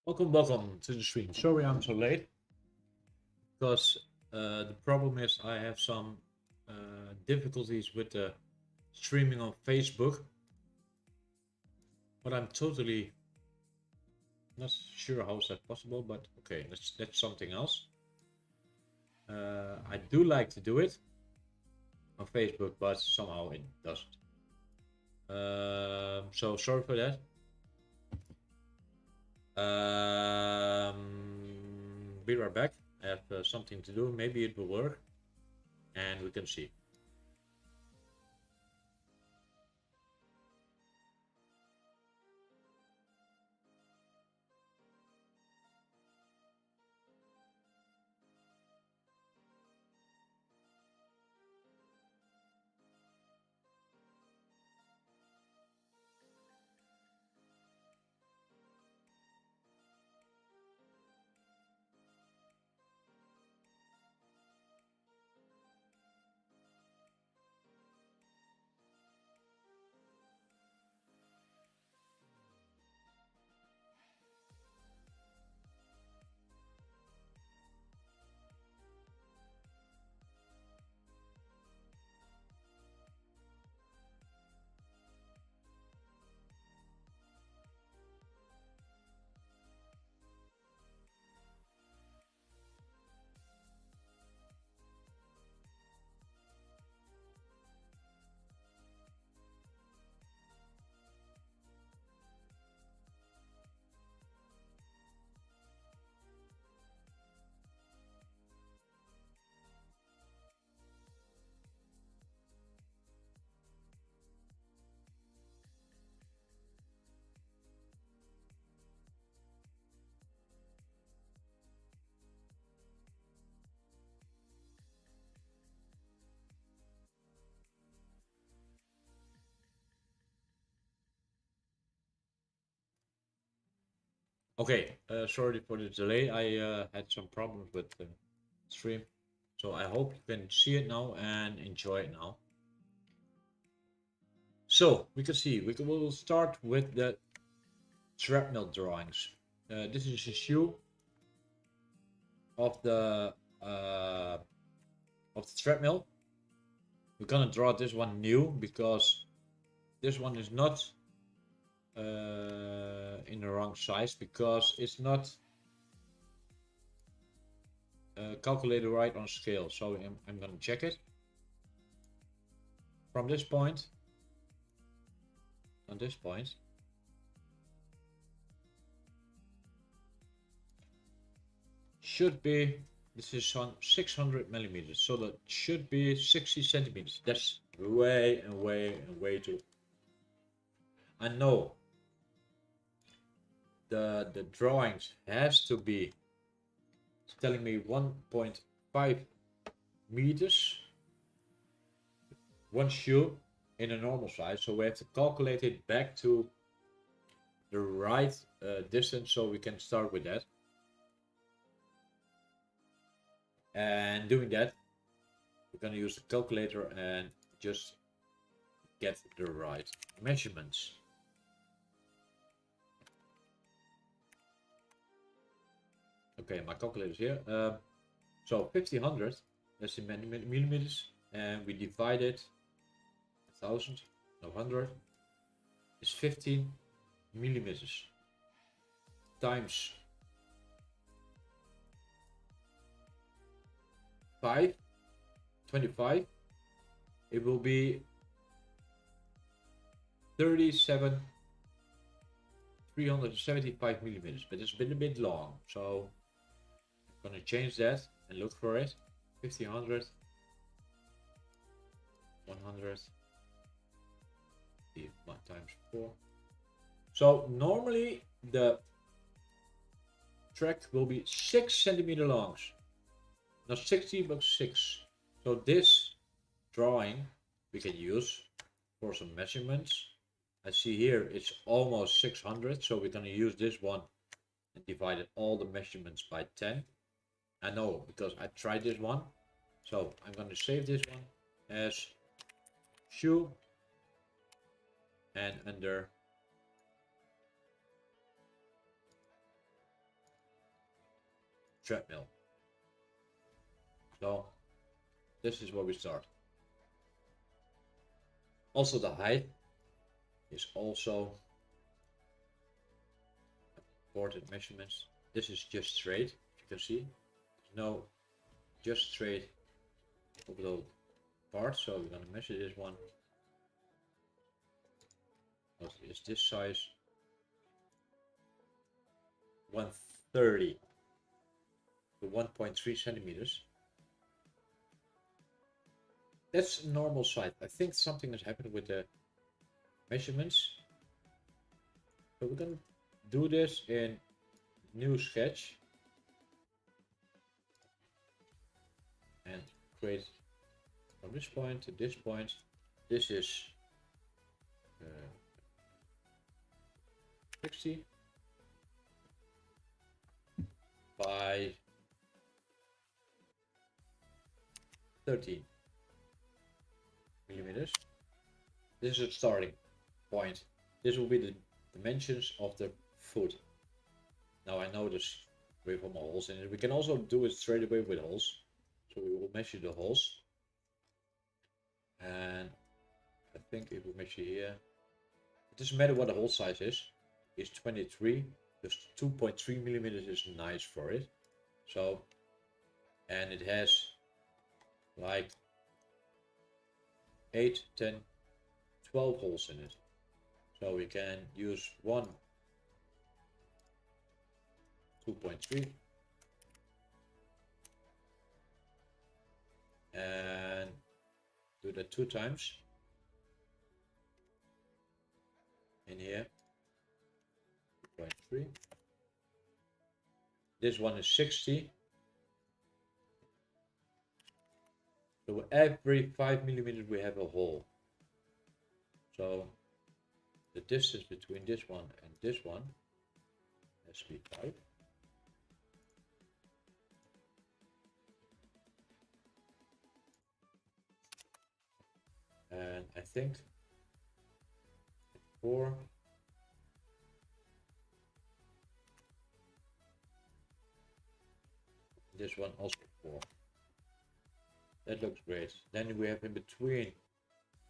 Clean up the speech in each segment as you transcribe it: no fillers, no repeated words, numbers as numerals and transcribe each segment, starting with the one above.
Welcome to the stream. Sorry I'm so late, because the problem is I have some difficulties with the streaming on Facebook, but I'm totally not sure how is that possible, but okay, that's something else. I do like to do it on Facebook, but somehow it doesn't. So sorry for that. Be right back. I have something to do. Maybe it will work, and we can see. Okay, sorry for the delay. I had some problems with the stream, so I hope you can see it now and enjoy it now. So we can see we'll start with the threadmill drawings. This is a shoe of the treadmill. We're gonna draw this one new because this one is not in the wrong size, because it's not calculated right on scale. So I'm gonna check it from this point on this point. Should be, this is on 600 millimeters, so that should be 60 centimeters. That's way and way too. I know the drawings has to be telling me 1.5 meters one shoe in a normal size, so we have to calculate it back to the right distance, so we can start with that. And doing that, we're going to use the calculator and just get the right measurements. Okay, my calculator is here. So 1500, that's in millimeters, and we divide it 1000, no 100, is 15 millimeters times 5, 25. It will be 375 millimeters, but it's been a bit long, so I'm gonna change that and look for it. 1500, 100, 1 times 4. So normally the track will be 6 centimeter long, not 60 but 6. So this drawing we can use for some measurements. I see here it's almost 600, so we're going to use this one and divide all the measurements by 10. I know because I tried this one, so I'm going to save this one as shoe, and under treadmill. So this is where we start. Also the height is also important measurements. This is just straight, you can see. There's no just straight over the part, so we're gonna measure this one. What is this size? 130 to 1.3 centimeters. That's a normal size. I think something has happened with the measurements. So we're gonna do this in new sketch and create from this point to this point. This is 60 by 13 millimeters. This is a starting point. This will be the dimensions of the foot. Now I know there's 3 or more holes in it. We can also do it straight away with holes. So we will measure the holes. And I think if we measure here, it doesn't matter what the hole size is. It's 23. Just 2.3 millimeters is nice for it. So, and it has like 8, 10, 12 holes in it. So we can use one 2.3 and do that 2 times in here. 2.3. This one is 60. So every 5 millimeters we have a hole. So the distance between this one and this one has to be 5. And I think 4. This one also 4. That looks great. Then we have in between,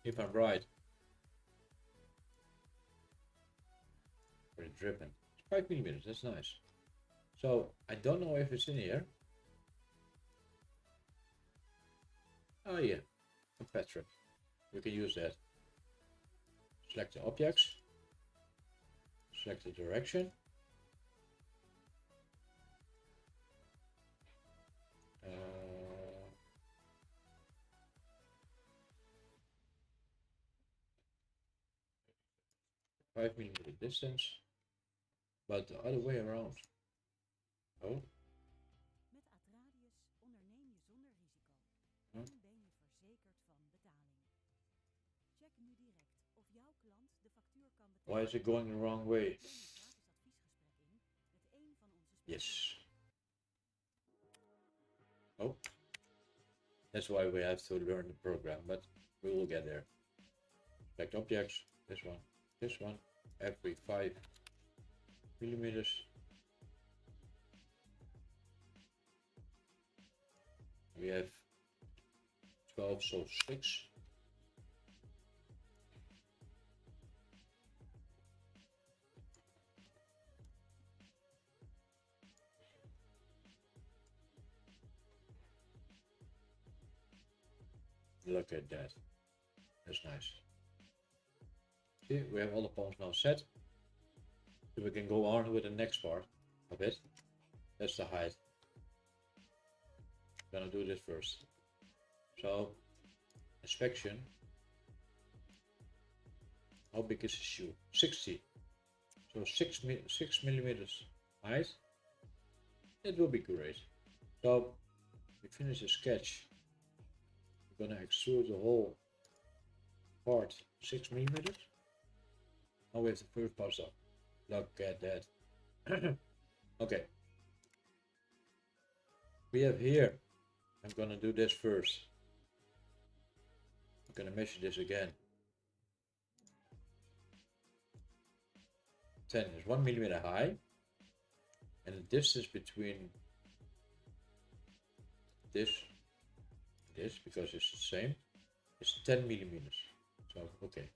if I'm right, very driven. It's 5 millimeters, that's nice. So I don't know if it's in here. Oh yeah, a pattern. We can use that. Select the objects. Select the direction. 5 millimeter distance, but the other way around. Oh. Met Atradius onderneem je zonder risico en ben je verzekerd van betaling. Check nu direct of jouw klant de factuur kan betalen. Why is it going the wrong way? Plan een gratis adviesgesprek in met een van onze specialisten. Yes. Oh. That's why we have to learn the program, but we will get there. Select objects, this one, every 5 millimeters. We have 12, so 6. Look at that. That's nice. See, we have all the palms now set. So we can go on with the next part of it. That's the height. I'm gonna do this first. So, inspection. How big is the shoe? 60. So 6 millimeters height. It will be great. So, we finish the sketch. We're gonna extrude the whole part 6 millimeters. Now we have the first pass up. Look at that. Okay. We have here. I'm gonna do this first. I'm gonna measure this again. 10 is 1 millimeter high, and the distance between this because it's the same. It's 10 millimeters. So okay.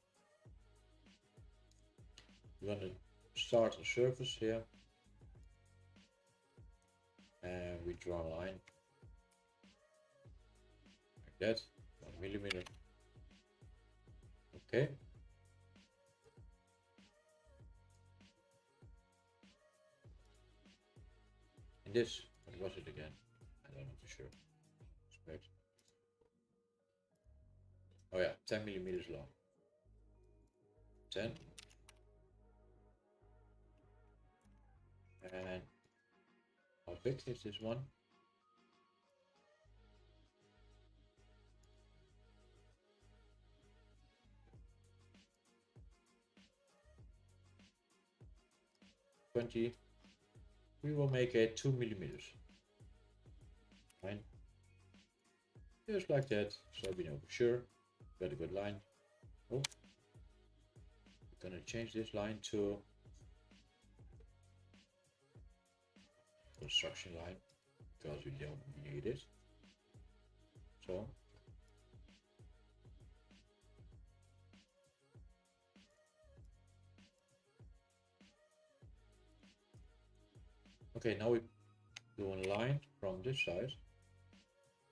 We're gonna start a surface here. And we draw a line. Like that. 1 millimeter. Okay. And this, what was it again? I don't know for sure. Respect. Oh yeah, 10 millimeters long. 10. And how big is this one? We will make it 2 millimeters. Fine. Just like that, so we know for sure. Got a good line. Oh, we're gonna change this line to construction line because we don't need it. So okay, now we do a line from this side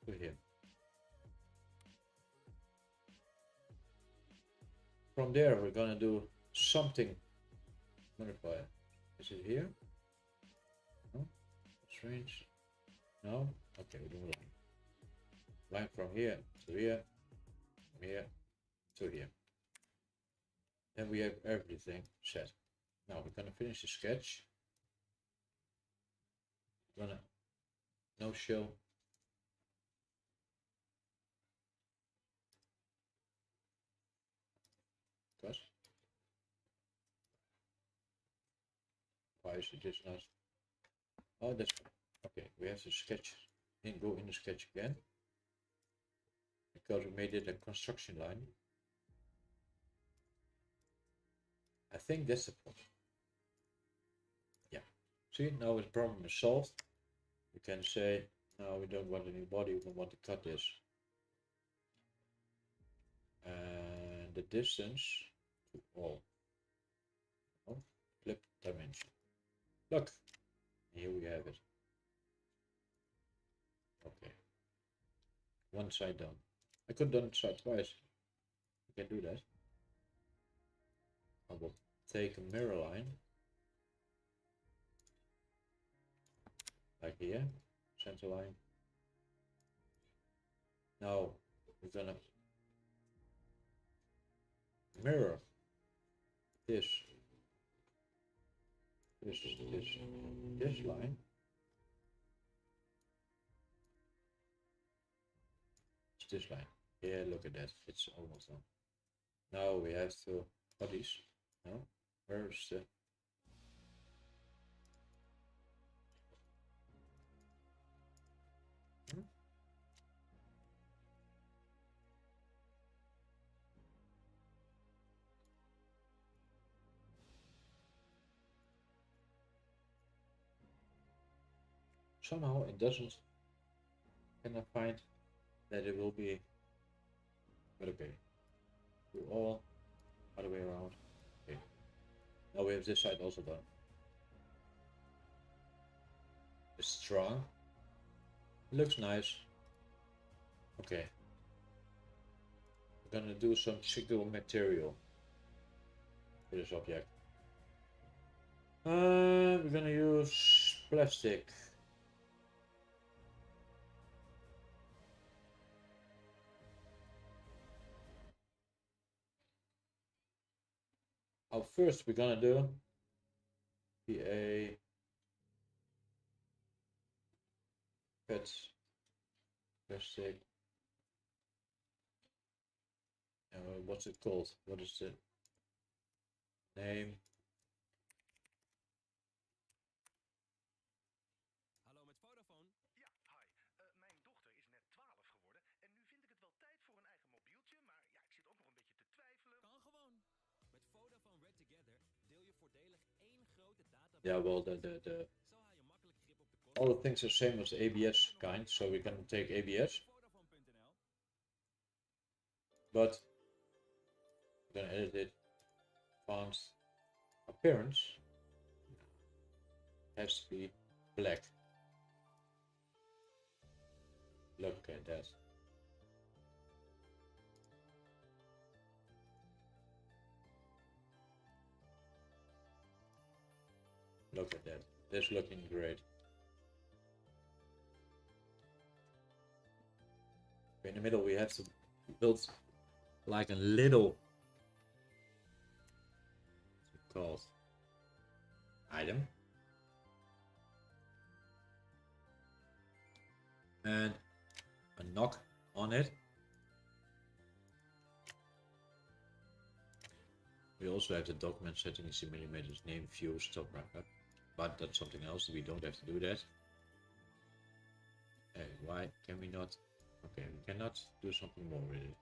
to here. From there, we're gonna do something. Modify. Is it here? No. Strange. No. Okay, we do a line. Line from here to here, from here to here. Then we have everything set. Now we're gonna finish the sketch. We're gonna no show. Because why is it just not? Oh, that's okay. We have to sketch and go in the sketch again because we made it a construction line. I think that's the problem. Yeah. See, now the problem is solved. We can say, no, we don't want a new body, we want to cut this. And the distance to all. Oh, flip dimension. Look, here we have it. Okay. One side done. I could have done it side twice. I can do that. I will take a mirror line. Like here, center line. Now we're gonna mirror this line. It's this line. Yeah, look at that. It's almost done. Now we have to bodies. No, where's the somehow it doesn't. Can I find that it will be? But okay, do all other way around. Okay. Now we have this side also done. It's strong. It looks nice. Okay. We're gonna do some jiggle material for this object. We're gonna use plastic. First we're gonna do a PET plastic. What's it called? What is the name? Hallo met Vodafone. Ja, hi. Mijn dochter is net 12 geworden en nu vind ik het wel tijd voor een eigen mobieltje, maar ja, ik zit ook nog een beetje te twijfelen. Kan gewoon. Met Vodafone Red Together deel je voordelig één grote database. Ja, wel Zo haal je makkelijk grip op de kosten. all the things are same as the ABS kind, so we can take ABS. But we're gonna edit it. Font appearance has to be black. Look at that. Look at that. That's looking great. In the middle we have to build like a little, what's it called, item. And a knock on it. We also have the document settings in millimeters, name, view, stop, wrap up. But that's something else. We don't have to do that. Hey, why can we not? Okay, we cannot do something more with it.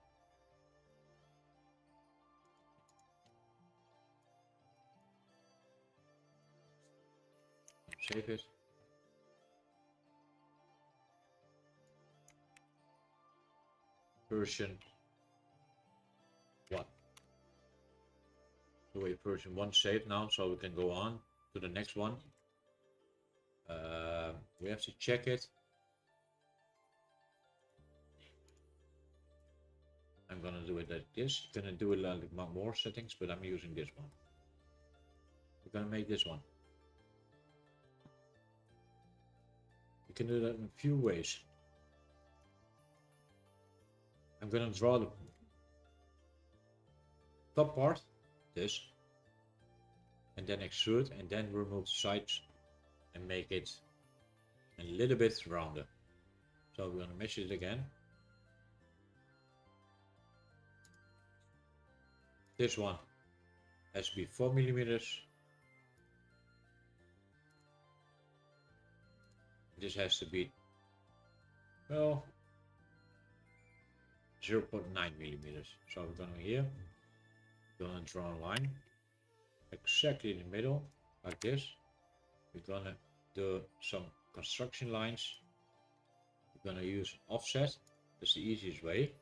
Save it. Version 1. So we have version 1 saved now, so we can go on to the next one. We have to check it. I'm gonna do it like this. I'm gonna do it like more settings, but I'm using this one. We're gonna make this one. You can do that in a few ways. I'm gonna draw the top part, this, and then extrude, and then remove the sides and make it a little bit rounder. So we're gonna measure it again. This one has to be 4 millimeters. This has to be, well, 0.9 millimeters. So we're going here, we're going to draw a line exactly in the middle, like this. We're going to do some construction lines. We're going to use offset. That's the easiest way.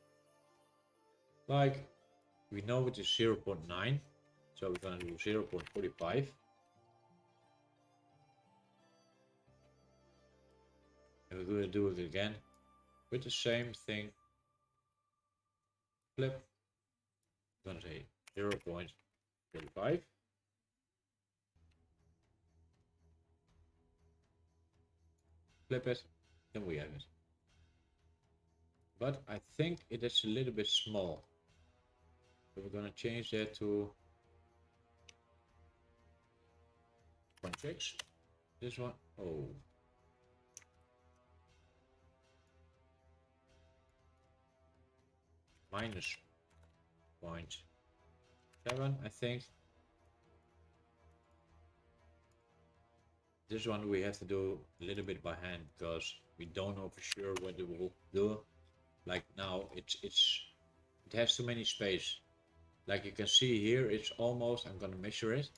Like, we know it is 0.9, so we're going to do 0.45. And we're going to do it again with the same thing. Flip. I'm going to say 0.35. Flip it, then we have it. But I think it is a little bit small. So we're going to change that to 0.6. This one, oh. Minus 0.7, I think. This one we have to do a little bit by hand because we don't know for sure what it will do. Like now, it has too many space. Like you can see here, it's almost, I'm gonna measure it.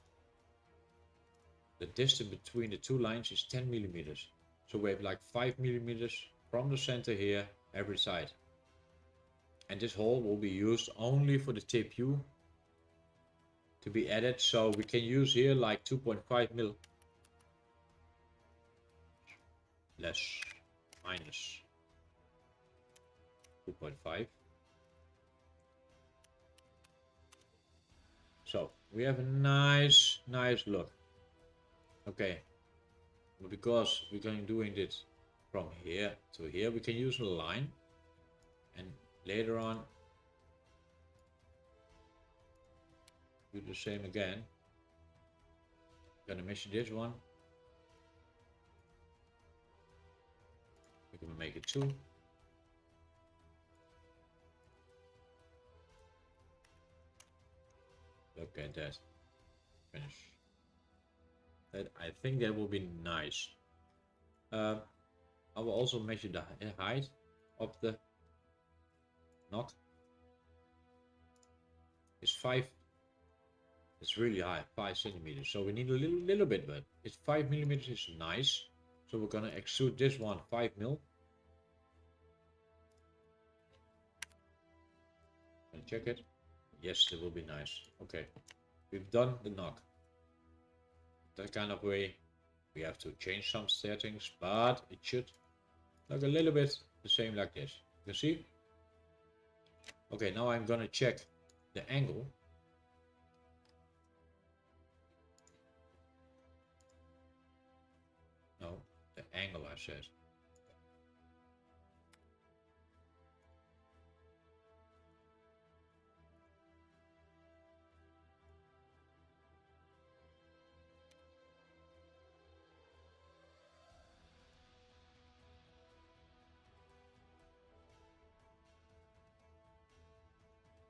The distance between the two lines is 10 millimeters. So we have like 5 millimeters from the center here, every side. And this hole will be used only for the TPU to be added. So we can use here like 2.5 mil. Less, minus 2.5. So we have a nice look. Okay, but because we're going doing this from here to here, we can use a line, and later on do the same again. Gonna measure this one. We're gonna make it 2. Look at that. Finish. That, I think that will be nice. I will also measure the height of the knot. It's 5. It's really high, 5 centimeters. So we need a little bit, but it's 5 millimeters is nice. So we're gonna extrude this one 5 mil. And check it. Yes, it will be nice. Okay, we've done the knock. That kind of way. We have to change some settings, but it should look a little bit the same like this. You can see? Okay, now I'm gonna check the angle. No, the angle I said.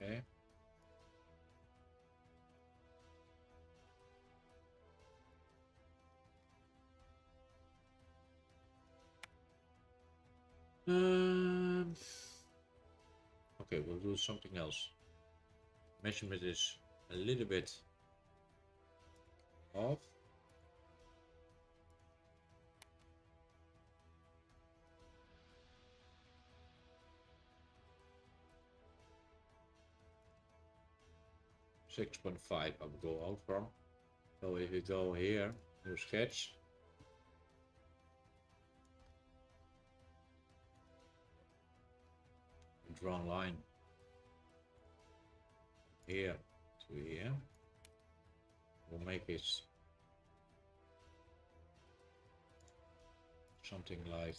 Okay. Okay, we'll do something else. Measurement is a little bit off. .5 I will go out from. So if we go here, new sketch. Draw a line here to here. We'll make it something like,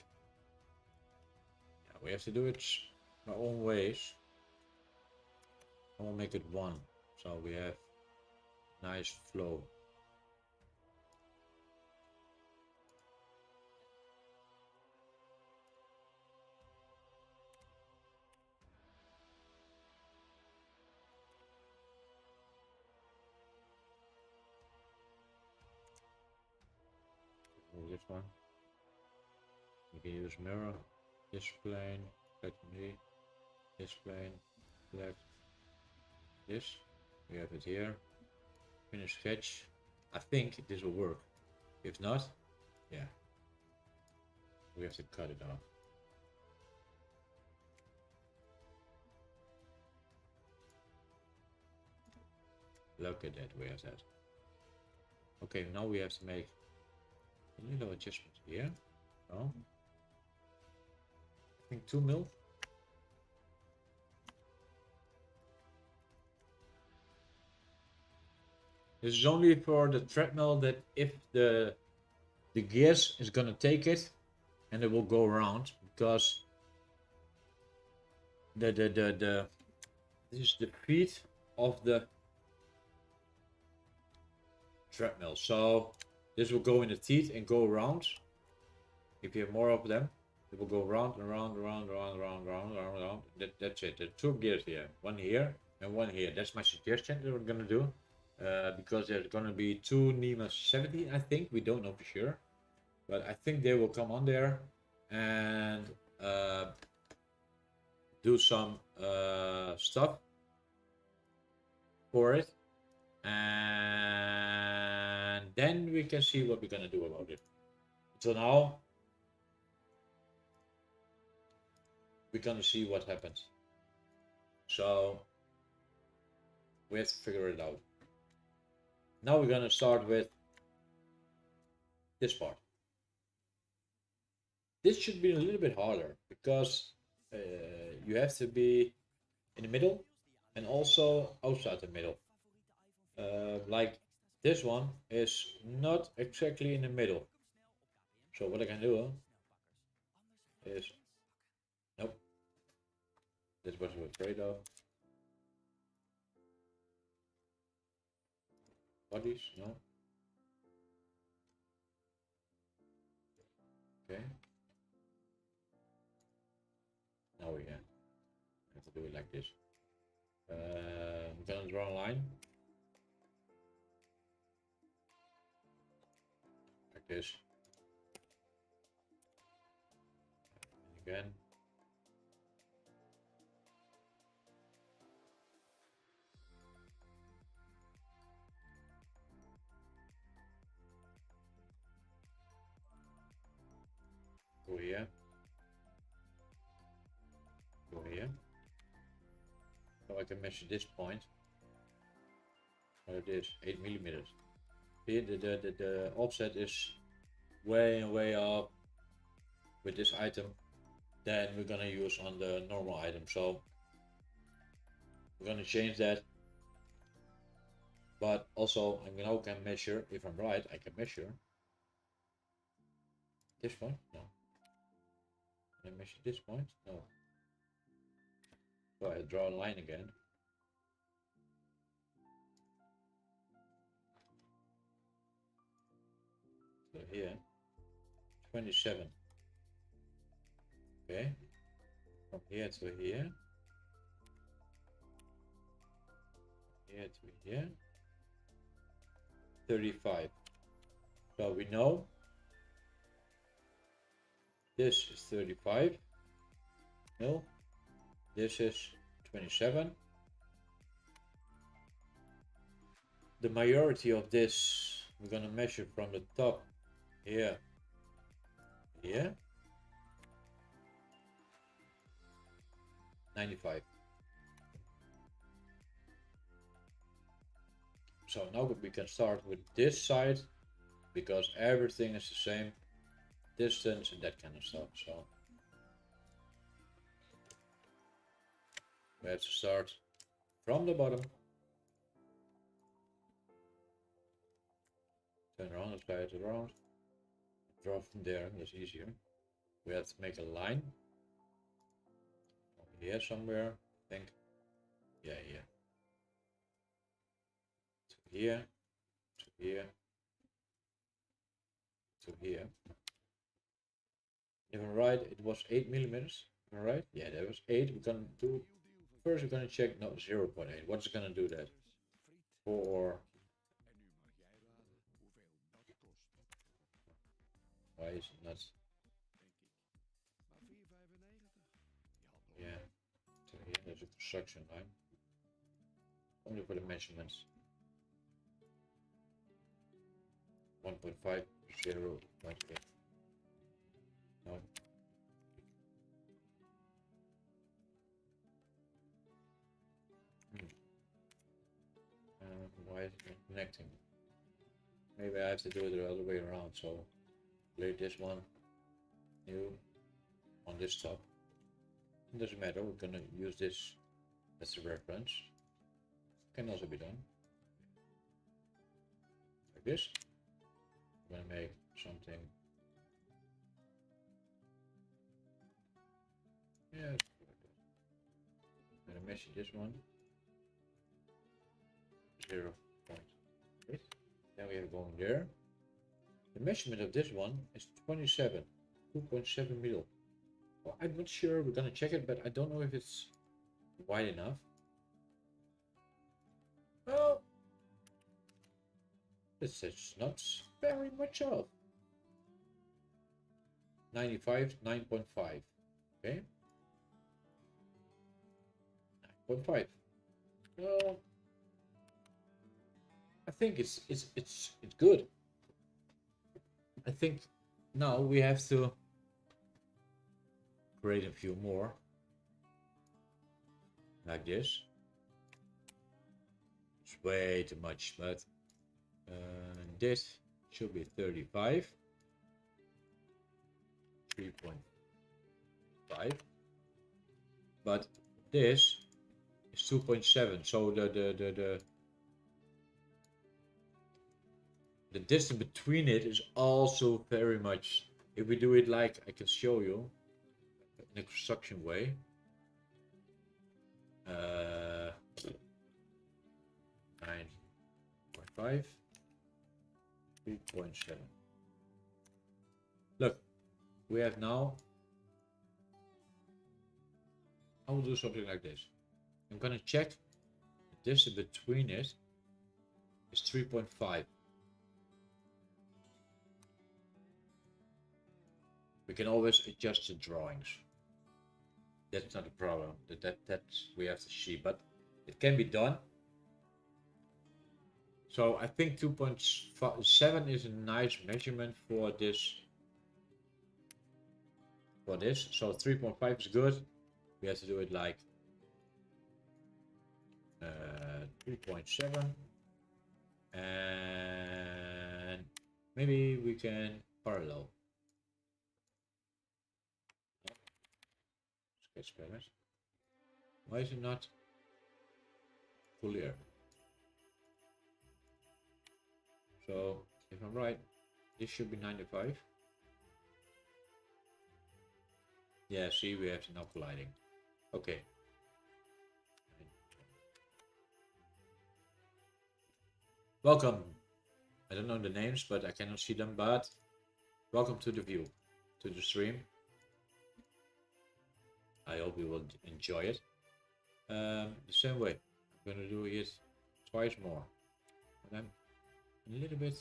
yeah, we have to do it our own ways. I will make it 1, so we have nice flow. This one. You can use mirror, this plane, select me, this plane, select this. We have it here. Finish sketch. I think this will work. If not, yeah, we have to cut it off. Look at that, we have that. Okay, now we have to make a little adjustment here. Oh, I think 2 mil. This is only for the treadmill, that if the gears is gonna take it and it will go around, because this is the feet of the treadmill. So this will go in the teeth and go around. If you have more of them, it will go round and round, round, round, round, round, round, round. That's it. There are 2 gears here, one here and one here. That's my suggestion that we're gonna do, because there's gonna be 2 NEMA 70, I think. We don't know for sure, but I think they will come on there and do some stuff for it, and then we can see what we're gonna do about it. So now we're gonna see what happens. So we have to figure it out. Now we're gonna start with this part. This should be a little bit harder, because you have to be in the middle and also outside the middle. Like this one is not exactly in the middle. So what I can do is, nope, this was with afraid of. Bodies, no. Okay. Now we have to do it like this. I'm gonna draw a line. Like this. And again. Go here. Go here. So I can measure this point. What it is, 8 millimeters. Here the offset is way up with this item than we're gonna use on the normal item. So we're gonna change that. But also I now can measure, if I'm right, I can measure this point. No. Can I measure this point? No. So I draw a line again. So here, 27. Okay. From here to here. Here to here. 35. So we know this is 35 mil. This is 27. The majority of this we're gonna measure from the top here, here, 95. So now we can start with this side because everything is the same distance and that kind of stuff. So we have to start from the bottom. Turn around, slide it around. Draw from there, that's easier. We have to make a line. Over here somewhere, I think. Yeah, here. To here, to here, to here. If I'm right, it was 8 millimeters. Am I right? Yeah, that was 8. We're gonna do. First, we're gonna check. No, 0.8. What's it gonna do that? For. Why is it not? Yeah. So here, there's a construction line. Only for the measurements. 1.5, 0.8. No. Why is it not connecting? Maybe I have to do it the other way around. So, play this one new on this top. It doesn't matter. We're gonna use this as a reference. Can also be done like this. I'm gonna make something. Yeah, I'm gonna measure this one. 0.8. Then we are going there. The measurement of this one is 27, 2.7 mil. Well, I'm not sure. We're gonna check it, but I don't know if it's wide enough. Well, this is not very much off. 95, 9.5. Okay. 9.5. Well, I think it's good. I think now we have to create a few more like this. It's way too much, but this should be 35, 3.5, but this is 2.7. So the distance between it is also very much. If we do it like I can show you in a construction way, 9.5, 3.7. Look, we have now. I will do something like this. I'm gonna check the distance between it is 3.5. We can always adjust the drawings. That's not a problem. That we have to see, but it can be done. So I think 2.7 is a nice measurement for this for this. So 3.5 is good. We have to do it like 3.7, and maybe we can parallel. Sketch palette. Why is it not clear? So if I'm right, this should be 95. Yeah, see, we have enough lighting. Okay. Welcome. I don't know the names, but I cannot see them, but welcome to the view, to the stream. I hope you will enjoy it. The same way. I'm gonna do it twice more. But I'm a little bit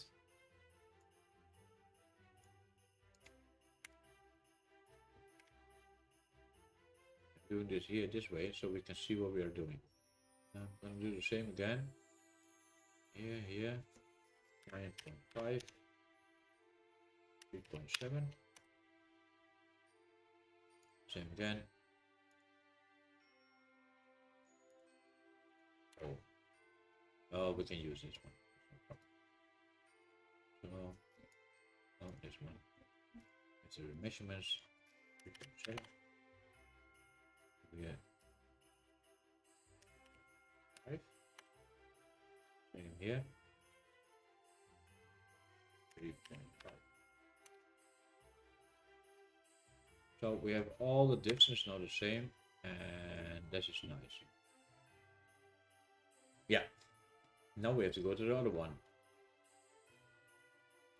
doing this here this way so we can see what we are doing. I'm gonna do the same again. Here, 9.5, 3.7. Same again. Oh, we can use this one. So, oh, this one. It's the measurements. 3.7. Yeah. 5. Same here. 3.5. So we have all the distance now the same, and this is nice. Yeah. Now we have to go to the other one.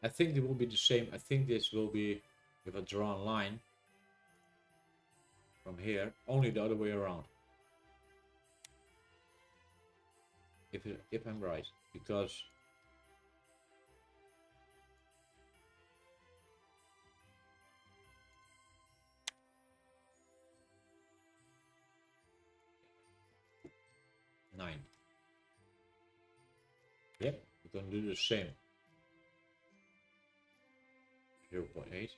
I think it will be the same. I think this will be, if I draw a line from here, only the other way around. If I'm right, because nine. Yep, we're gonna do the same. 0.8,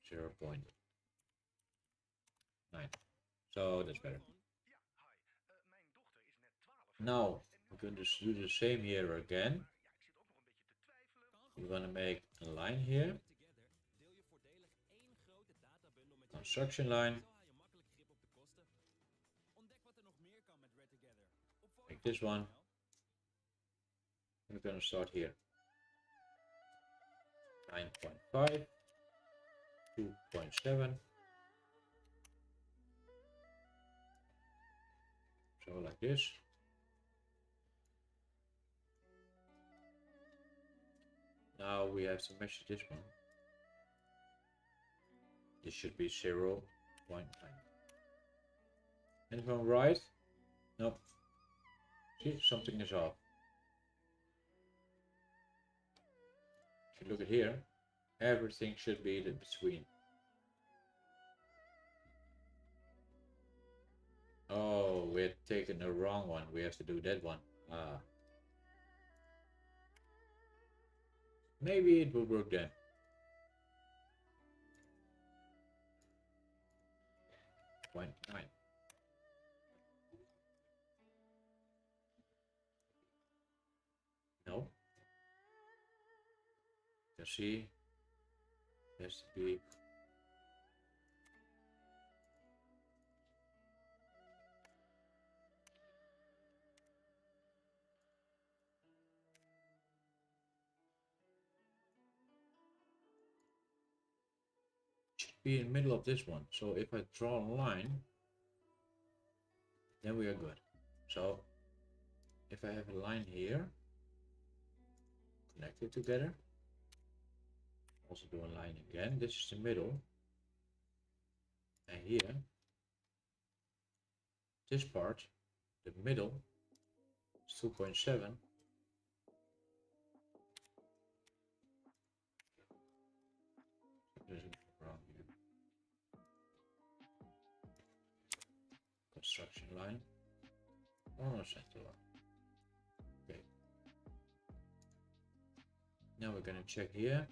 0.9. So that's better. Now we're going to do the same here again. We're gonna make a line here. Construction line. Make this one. We're gonna start here. 9.5, 2.7. So like this. Now we have to measure this one. This should be 0.9. And if I'm right, nope. See, something is off. If you look at here, everything should be in between. Oh, we had taken the wrong one. We have to do that one. Ah. Maybe it will work then. .9. No. You see, it has to be. Be in the middle of this one. So if I draw a line, then we are good. So if I have a line here, connect it together. Also do a line again. This is the middle. And here, this part, the middle, is 2.7. Construction line. Oh, center line. Okay. Now we're gonna check here.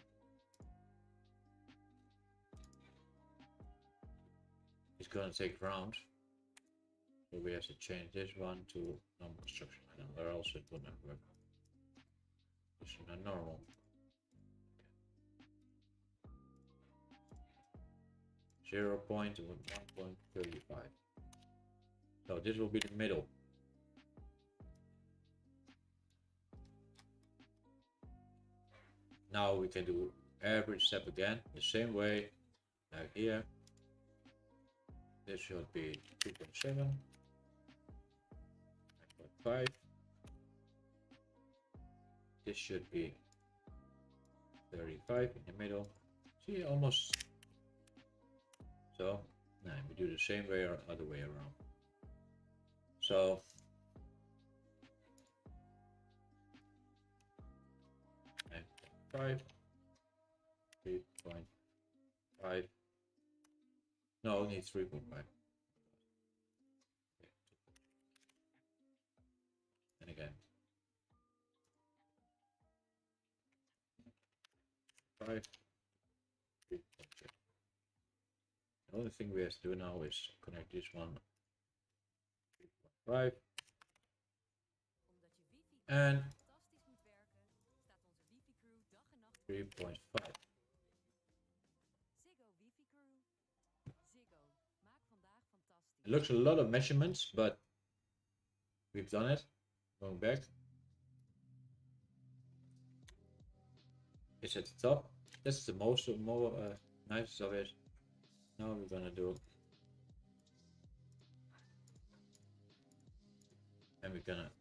it's gonna take round. So we have to change this one to normal construction line, or else it will not work. This is not normal. Okay. 0.1.35. So this will be the middle. Now we can do every step again the same way, like here. This should be 2.7, 9.5. This should be 35 in the middle. See, almost. So, now we do the same way or other way around. So, and 5, 3.5. No, only 3.5. And again. 5, 3.6. The only thing we have to do now is connect this one 3.5. And 3.5. It looks a lot of measurements, but we've done it. Going back. It's at the top. That's the most nicest of it. Now we're gonna do, and we're gonna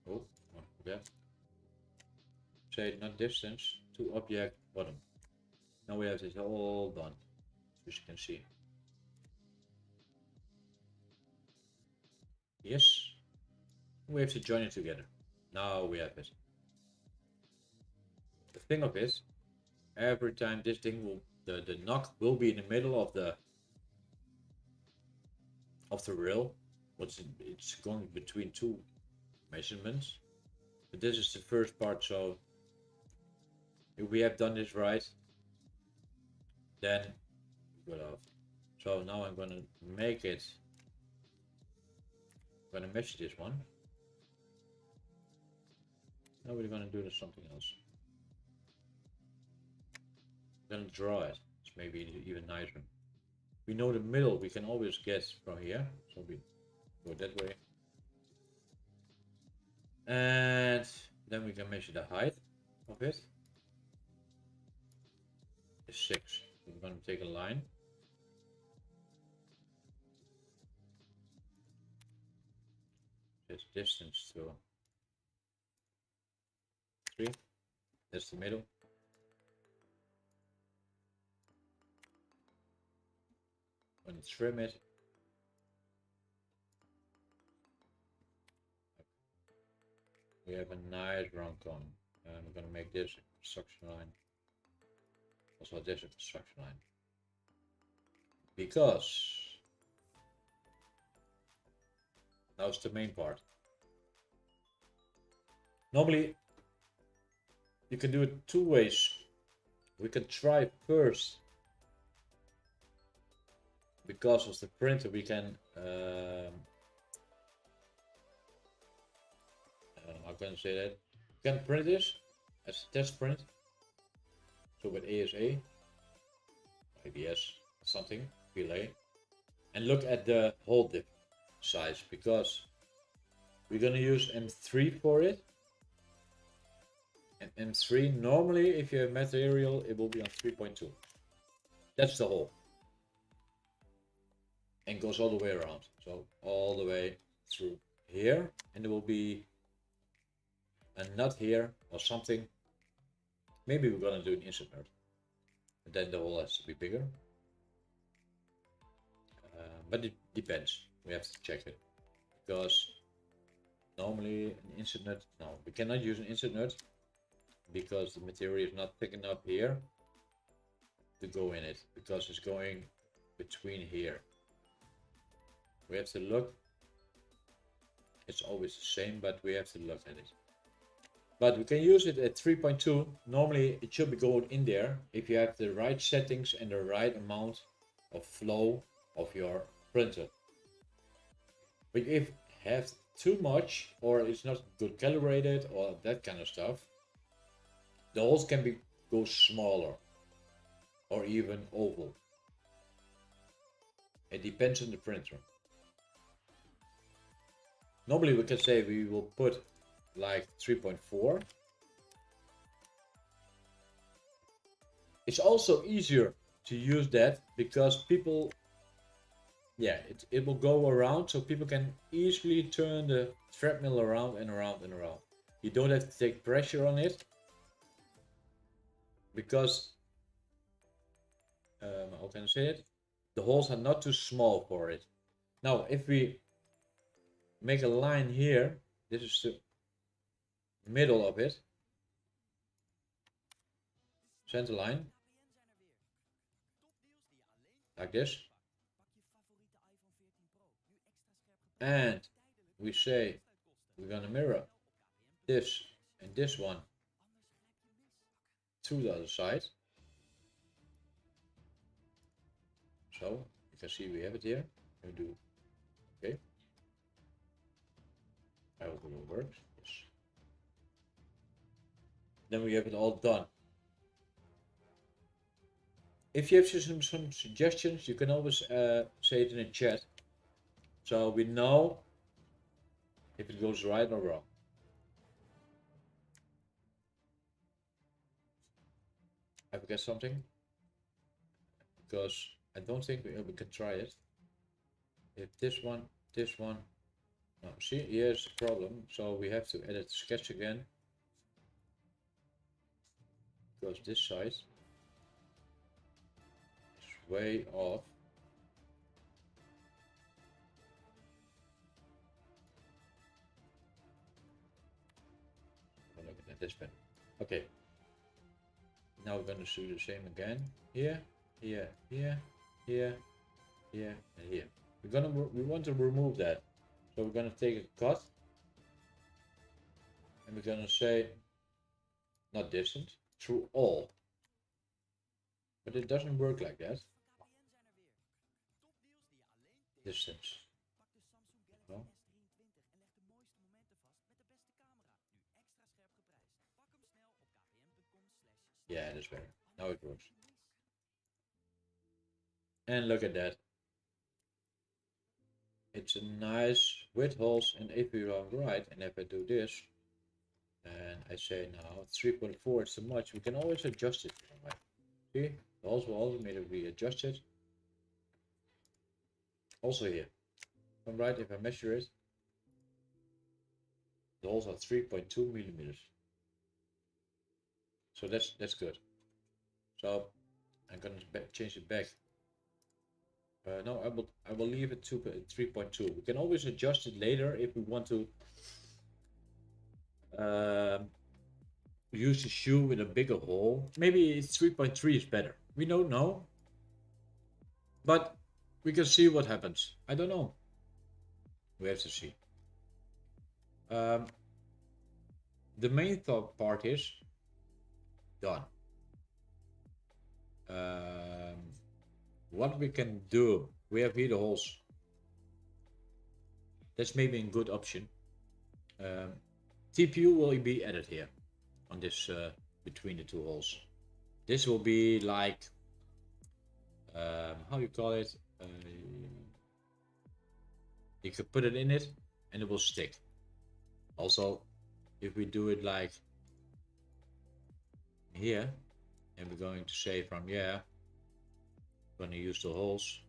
say not distance to object bottom. Now we have this all done, as you can see. Yes, we have to join it together. Now we have it. The thing of it, every time this thing will, the knock will be in the middle of the rail. It's going between two measurements. But this is the first part, so if we have done this right, then good off. So now I'm gonna make it. I'm gonna measure this one. Now we're gonna do something else. I'm gonna draw it. It's maybe even nicer. We know the middle we can always get from here, so we go that way. And then we can measure the height of it. It's 6. So we're going to take a line. This distance to 3. That's the middle. Going to trim it. We have a nice round cone, and I'm going to make this a construction line. Also, this a construction line, because now it's the main part. Normally, you can do it two ways. We can try first, because of the printer, we can. How can I say that? You can print this as a test print. So with ASA, ABS, something, PLA, and look at the hole dip size, because we're gonna use M3 for it. And M3 normally, if you have material, it will be on 3.2. That's the hole, and goes all the way around. So all the way through here, and there will be a nut here or something. Maybe we're gonna do an insert nut, and then the hole has to be bigger. But it depends. We have to check it, because normally an insert nut. No, we cannot use an insert nut because the material is not thick enough here to go in it, because it's going between here. We have to look. It's always the same, but we have to look at it. But we can use it at 3.2. Normally it should be going in there if you have the right settings and the right amount of flow of your printer. But if you have too much, or it's not good calibrated, or that kind of stuff, the holes can go smaller, or even oval. It depends on the printer. Normally we can say we will put like 3.4. It's also easier to use that because people, yeah, it will go around, so people can easily turn the threadmill around and around and around. You don't have to take pressure on it because, how can I say it? The holes are not too small for it. Now, if we make a line here, this is the middle of it, center line, like this, and we say we're gonna mirror this and this one to the other side. So you can see we have it here. We do okay. I hope it will work. Yes. Then we have it all done. If you have some suggestions, you can always say it in the chat, so we know if it goes right or wrong. I forget something because I don't think we can try it. If this one, no, see, here's the problem. So we have to edit the sketch again because this side is way off. I'm looking at this pen. Okay. Now we're gonna do the same again. Here, here, here, here, here, and here. We want to remove that. So we're gonna take a cut and we're gonna say not distant, through all. But it doesn't work like that. Distance. No? Yeah, that's better. Now it works. And look at that. It's a nice width holes, and if we run right, and if I do this, and I say now 3.4 is too much, we can always adjust it. See, the holes will also be adjusted. Also here, from right, if I measure it, the holes are 3.2 millimeters. So that's good. So I'm gonna change it back. No, I will leave it to 3.2. We can always adjust it later if we want to use the shoe with a bigger hole. Maybe 3.3 is better. We don't know, but we can see what happens. I don't know. We have to see. The main part is done. What we can do, we have here the holes. That's maybe a good option. TPU will be added here on this between the two holes. This will be like how you call it? You can put it in it and it will stick. Also, if we do it like here, and we're going to say from here, I'm going to use the holes,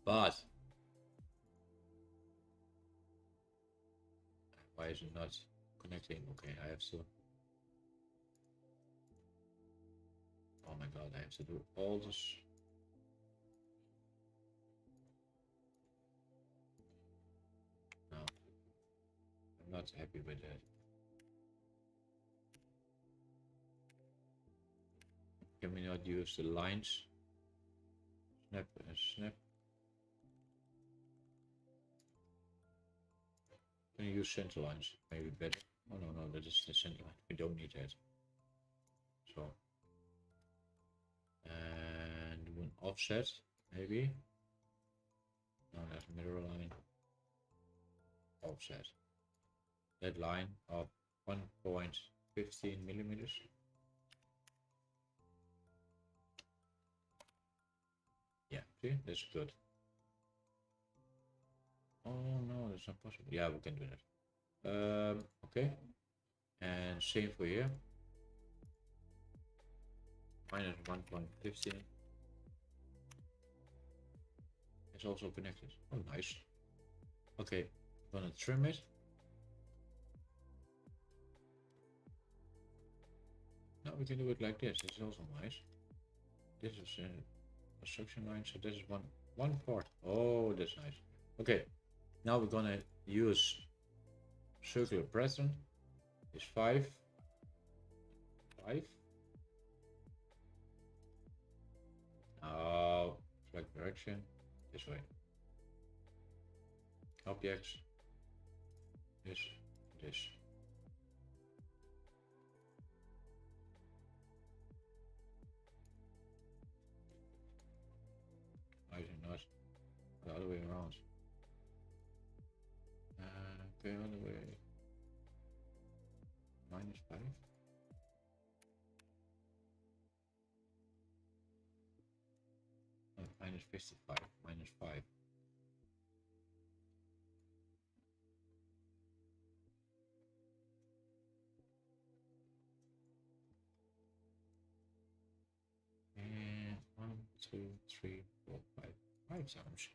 but why is it not connecting? Okay, I have to. Oh my god, I have to do all this. No, I'm not happy with that. Can we not use the lines? Snap and snap. Can you use center lines? Maybe better. Oh no, that is the center line. We don't need that. So, and do an offset, maybe. Now there's middle line. Offset. That line of 1.15 millimeters. Yeah, see, that's good. Oh no, that's not possible. Yeah, we can do that. Okay. And same for here. Minus 1.15. It's also connected. Oh, nice. Okay, I'm gonna trim it. Now we can do it like this. It's also nice. This is a construction line, so this is one part. Oh, that's nice. Okay, now we're gonna use circular pattern. Is 5. Now select direction this way. Objects. This. Nice and not the other way around. Okay, other way. -5. -55. -5. And 1, 2, 3, 4, 5. 5 times.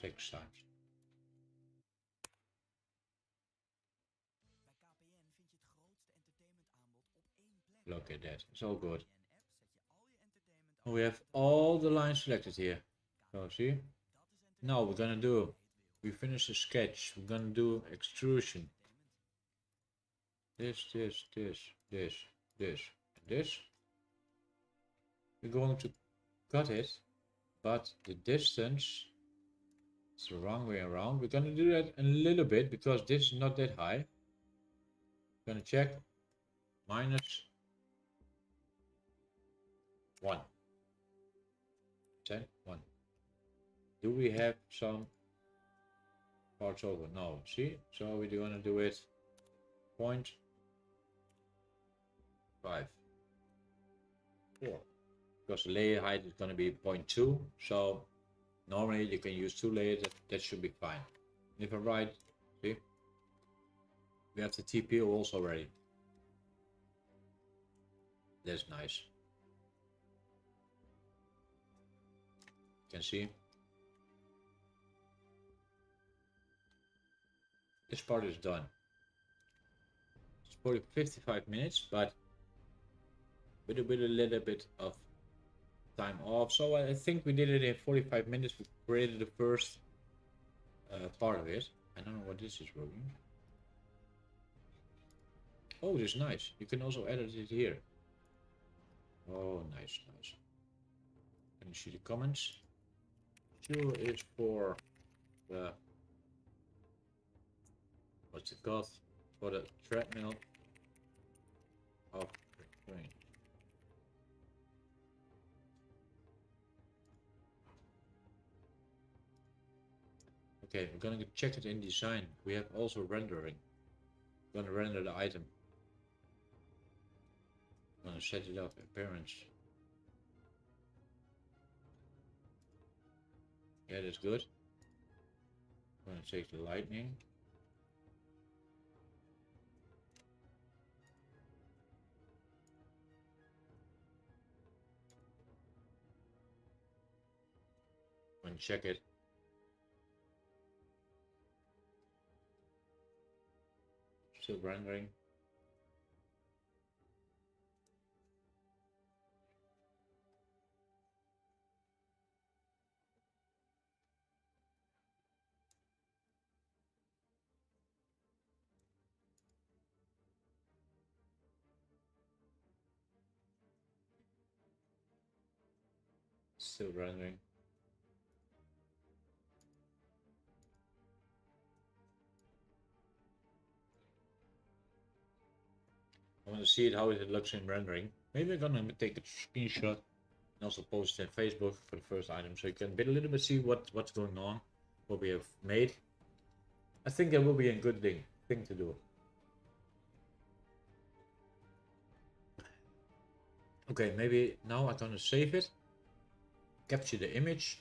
6 times. Look at that, it's all good. We have all the lines selected here. So see? Now we're gonna do, we finish the sketch, we're gonna do extrusion. This, and this. We're going to cut it, but the distance is the wrong way around. We're gonna do that a little bit because this is not that high. Gonna check. -1. Do we have some parts over? No. See? So we're gonna do it 0.54. Because the layer height is gonna be 0.2. So normally you can use 2 layers. That should be fine. If I write, see? We have the TP also ready. That's nice. You can see. This part is done. It's probably 55 minutes, but with a little bit of time off. So I think we did it in 45 minutes. We created the first part of it. I don't know what this is working. Oh, this is nice. You can also edit it here. Oh, nice. Can you see the comments? Q is for the, what's it called? For the threadmill of the train. Okay, we're gonna check it in design. We have also rendering. We're gonna render the item. I'm gonna set it up appearance. Yeah, that's good. I'm gonna take the lightning. I'm gonna check it. Still rendering. Still rendering. I want to see it how it looks in rendering. Maybe I'm gonna take a screenshot and also post it on Facebook for the first item, so you can a little bit see what's going on, what we have made. I think that will be a good thing to do. Okay, maybe now I'm gonna save it, capture the image.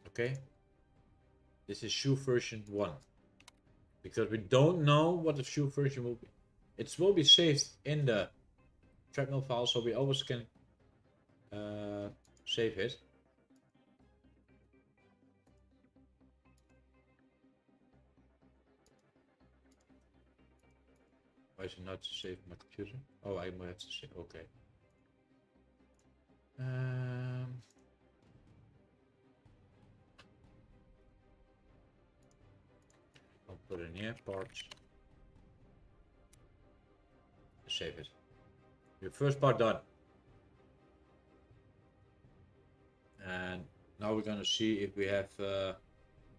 Okay, this is shoe version 1, because we don't know what the shoe version will be. It will be saved in the threadmill file, so we always can save it. Why is it not saved on my computer? Oh, I might have to save. Okay. I'll put it in here, parts. Save it. The first part done. And now we're gonna see if we have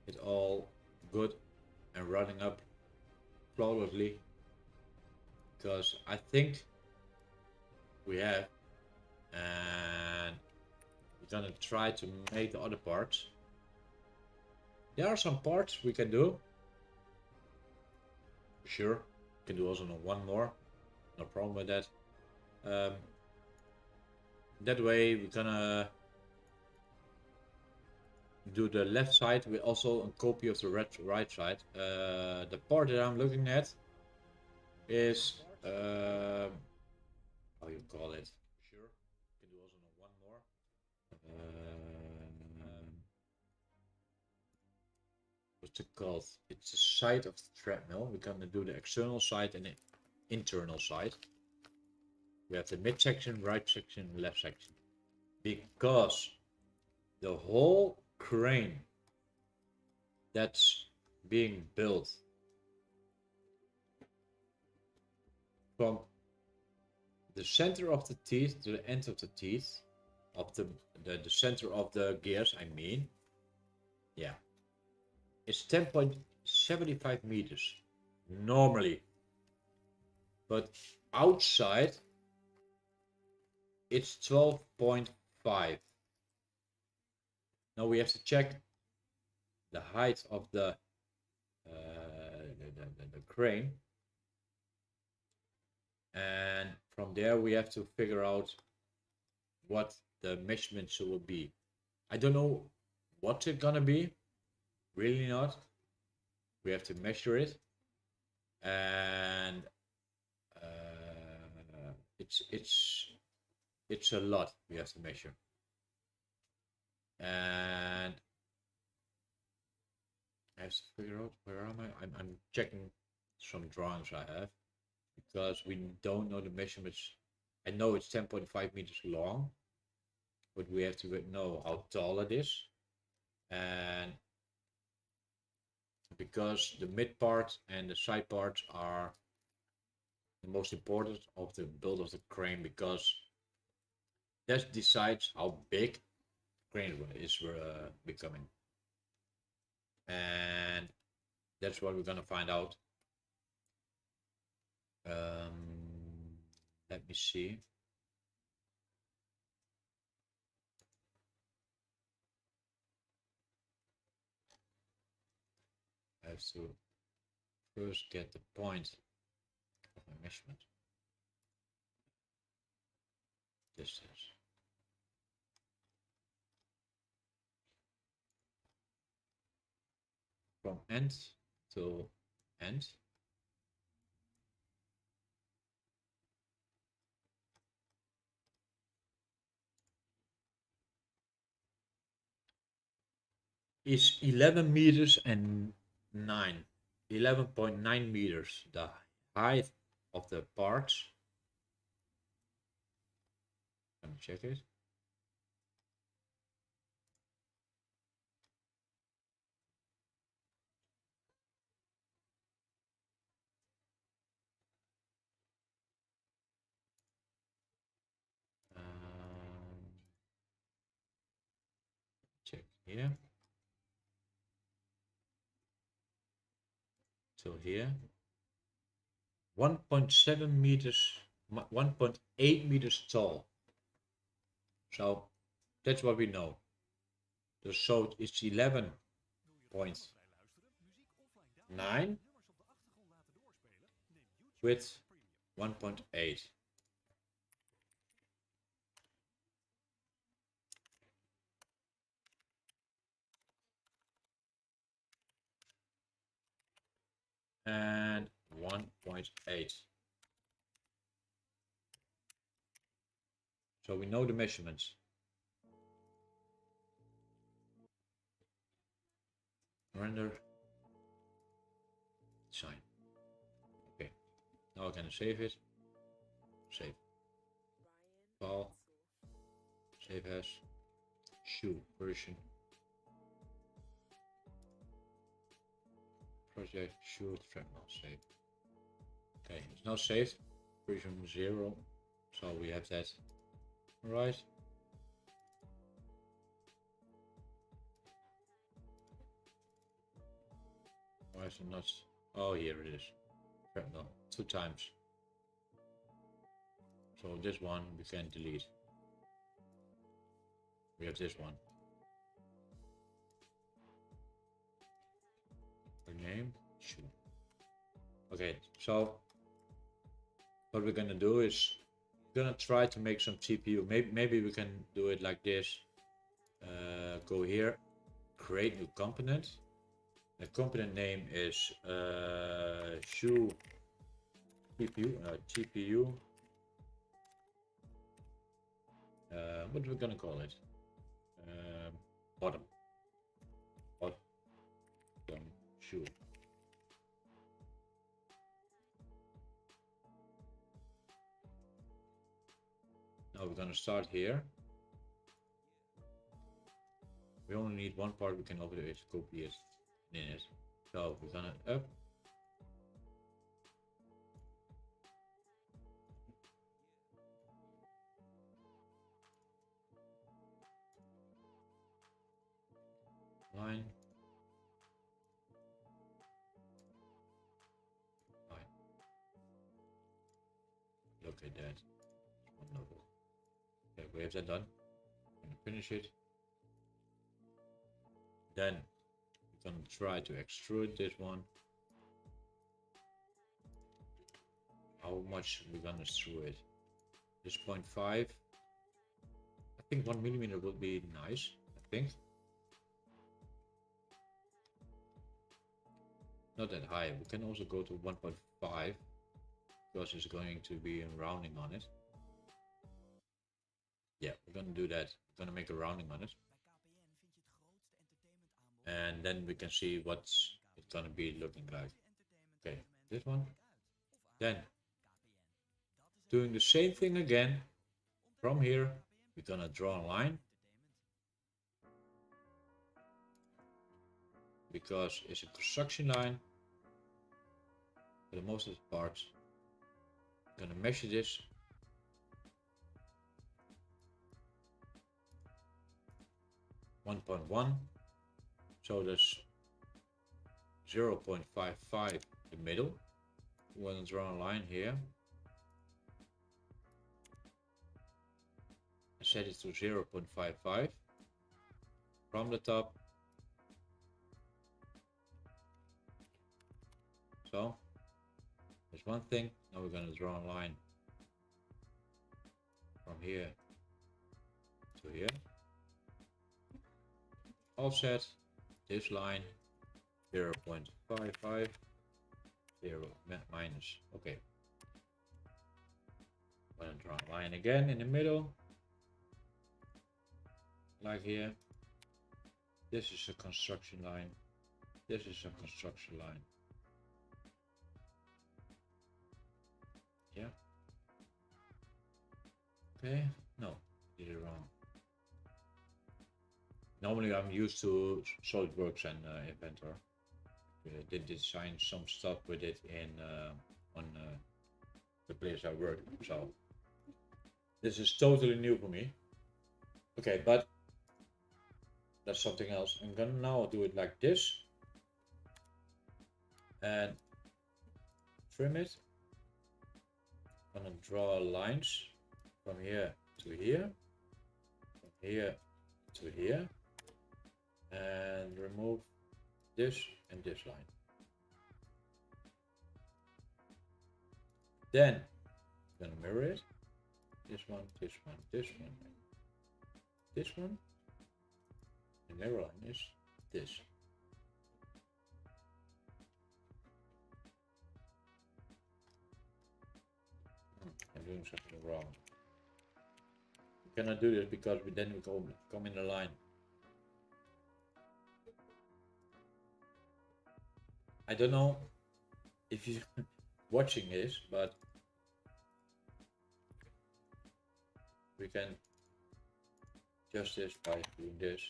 it all good and running up flawlessly. Because I think we have. And we're gonna try to make the other parts. There are some parts we can do. Sure. We can do also one more. No problem with that. That way we're gonna do the left side with also a copy of the right side. The part that I'm looking at is how you call it? Sure. You can do also one more. What's it called? It's the side of the treadmill. We're gonna do the external side and the internal side. We have the mid section, right section, left section. Because the whole crane that's being built from the center of the teeth to the end of the teeth of the center of the gears, I mean, yeah, it's 10.75 meters normally, but outside it's 12.5. Now we have to check the height of the crane, and from there we have to figure out what the measurements will be. I don't know what it's gonna be, really not. We have to measure it, and it's a lot we have to measure. And I have to figure out where am I? I'm checking some drawings I have, because we don't know the measurements. I know it's 10.5 meters long, but we have to know how tall it is. And because the mid part and the side parts are the most important of the build of the crane, because that decides how big the crane is becoming. And that's what we're gonna find out. Let me see. I have to first get the point of my measurement. Distance. From end to end. Is 11 meters and 11.9 meters the height of the parts. Let me check it. Check here. So here. 1.7 meters, 1.8 meters tall. So that's what we know. So it's 11.9 with 1.8. And 1.8. So we know the measurements. Render. Sign. Okay. Now I'm gonna save it. Save. File. Save as. Shoe version. Project shoe threadmill save. Okay, it's now saved. Version 0. So we have that. Right. Why is it not? Oh, here it is. Threadmill 2 times. So this one we can delete. We have this one. Name. Shoe. Okay, so what we're gonna do is we're gonna try to make some CPU. Maybe we can do it like this. Go here, create new component. The component name is shoe GPU. What are we gonna call it? Bottom shoe. Now we're gonna start here. We only need one part. We can over it, copy it in it. So we're gonna up. Line. Look at that. Okay, we have that done. I'm gonna finish it. Then we're gonna try to extrude this one. How much we're gonna extrude it? This 0.5. I think 1 millimeter would be nice. I think. Not that high. We can also go to 1.5 because it's going to be a rounding on it. Yeah, we're gonna do that. We're gonna make a rounding on it. And then we can see what's it's gonna be looking like. Okay, this one. Then doing the same thing again. From here, we're gonna draw a line. Because it's a construction line. For the most of the parts. I'm gonna measure this. (1.1). So there's 0.55 in the middle. We're gonna draw a line here. And set it to 0.55 from the top. So there's one thing. Now we're gonna draw a line from here to here. Offset this line 0.55, 0 minus. Okay. I'm gonna draw a line again in the middle, like here. This is a construction line. This is a construction line. Yeah. Okay. No, did it wrong. Normally I'm used to SolidWorks and Inventor. Did design some stuff with it in on the place I work. So this is totally new for me. Okay, but that's something else. I'm gonna now do it like this and trim it. I'm gonna draw lines from here to here, from here to here, and remove this and this line. Then I'm gonna mirror it. This one, this one, this one, this one. The mirror line is this. I'm doing something wrong. We cannot do this because then we come in a line. I don't know if you're watching this, but we can adjust this by doing this.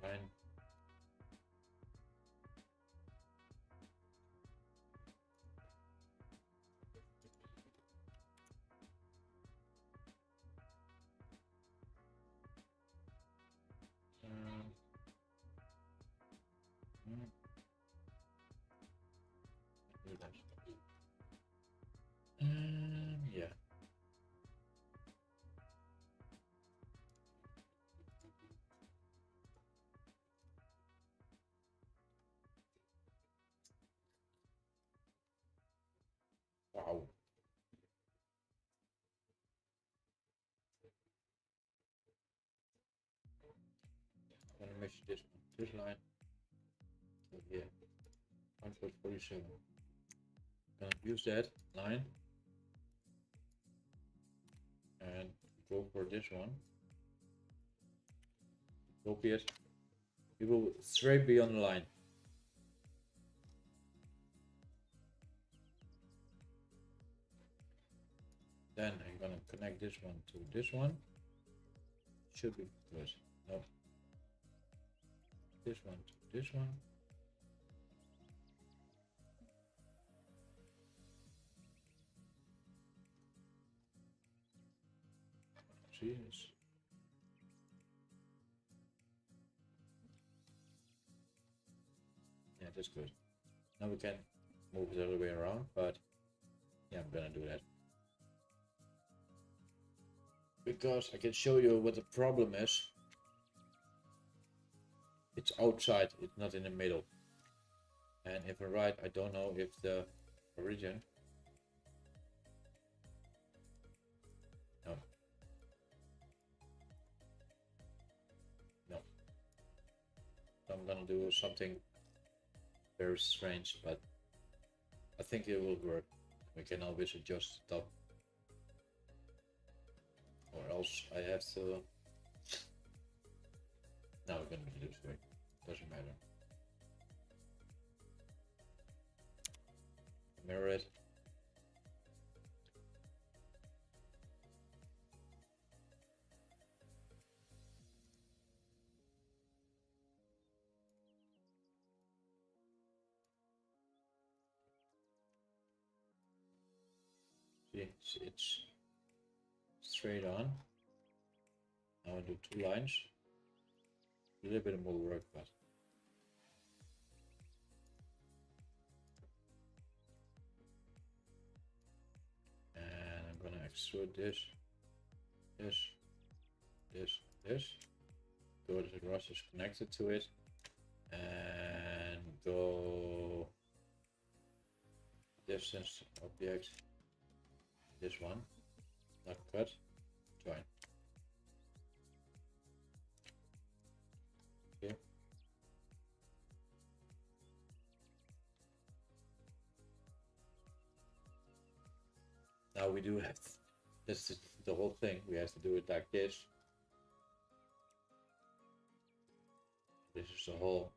Line. Yeah. Wow. I'm gonna measure this line to here. 1.47. Gonna use that line and go for this one. Copy it. We will straight be on the line. Then I'm gonna connect this one to this one. Should be good. No. This one to this one. See this? Yeah, that's good. Now we can move it the other way around, but yeah, I'm gonna do that. Because I can show you what the problem is. It's outside, it's not in the middle. And if I'm right, I don't know if the origin. No. No. So I'm gonna do something very strange, but I think it will work. We can always adjust the top. Or else I have to. Now we're gonna do this way. Doesn't matter. Mirror it. See, it's straight on. Now I do 2 lines. A little bit more work, but and I'm gonna extrude this, this, go to the rust is connected to it, and go distance object, this one, not cut, join. Okay. Now we do have, this is the whole thing, we have to do it like this. This is the whole.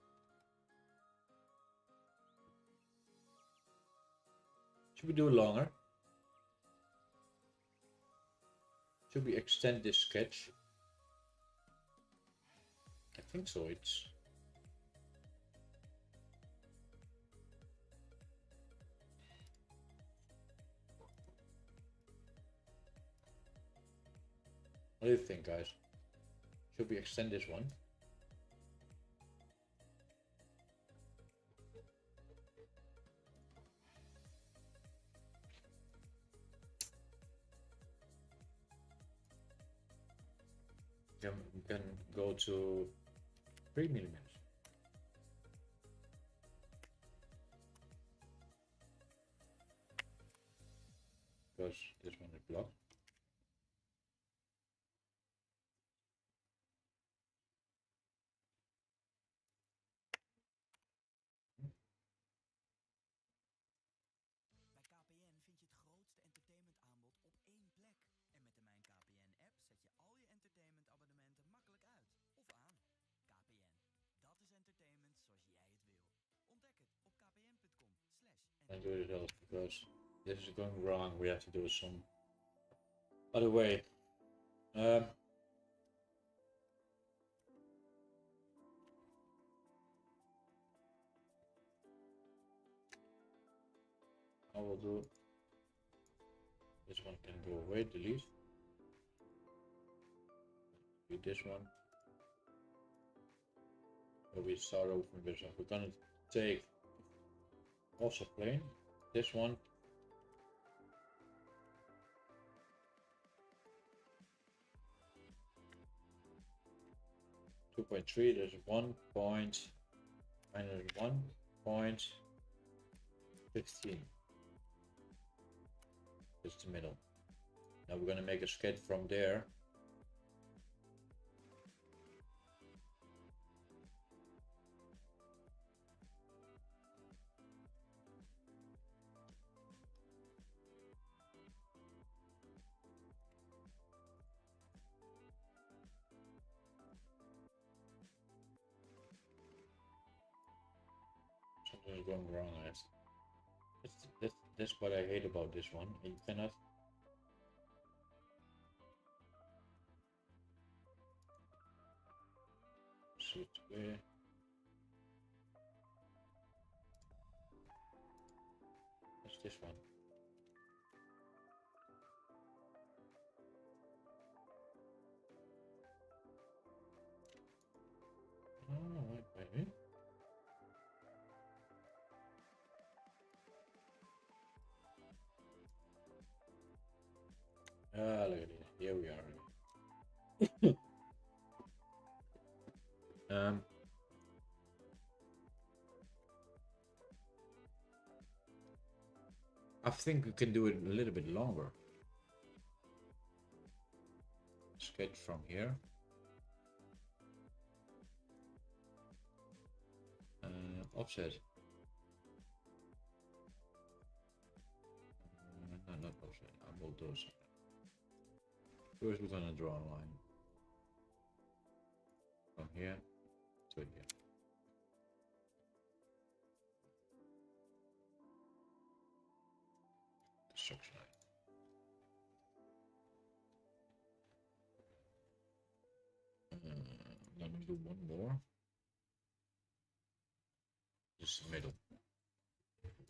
Should we do it longer? Should we extend this sketch? I think so, it's. What do you think, guys? Should we extend this one? We can go to 3 millimeters. Because this one is blocked. Bij KPN vind je het grootste entertainmentaanbod op één plek. En met de Mijn KPN-app zet je al je entertainmentabonnementen makkelijk uit of aan. KPN, dat is entertainment zoals jij het wil. Ontdek het op kpn.com/. And do it else because this is going wrong. We have to do it some other way. I will do this one can go away, delete. Do this one. So we start over from this one. We're gonna take also plane. This one. .3, there's 1.15. It's the middle. Now we're gonna make a sketch from there. Something is going wrong. That's what I hate about this one. You cannot. Switch where. That's this one. Oh, wait. Ah, look at it. Here we are. I think we can do it a little bit longer. Sketch from here. Offset. No, not offset. I will do something. First we're gonna draw a line from here to here. Construction line. I'm gonna do one more. Just the middle. YouTube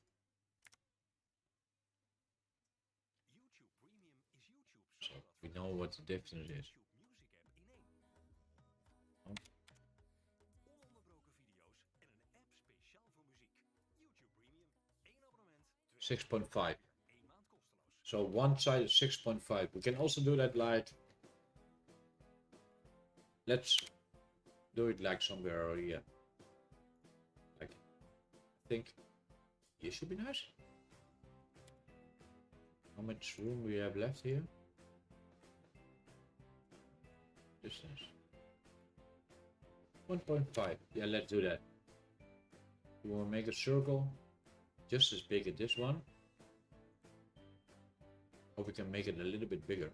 Premium is YouTube So zonder we know what the difference is. YouTube Music app in één. Oh. Ononderbroken video's en een app speciaal voor muziek. YouTube Premium. 1 abonnement. 6.5. 1 maand kosteloos. So one side is 6.5. We can also do that like, let's do it like somewhere here. Like, I think here should be nice. How much room we have left here? Distance 1.5. Yeah, let's do that. We will make a circle just as big as this one, or we can make it a little bit bigger.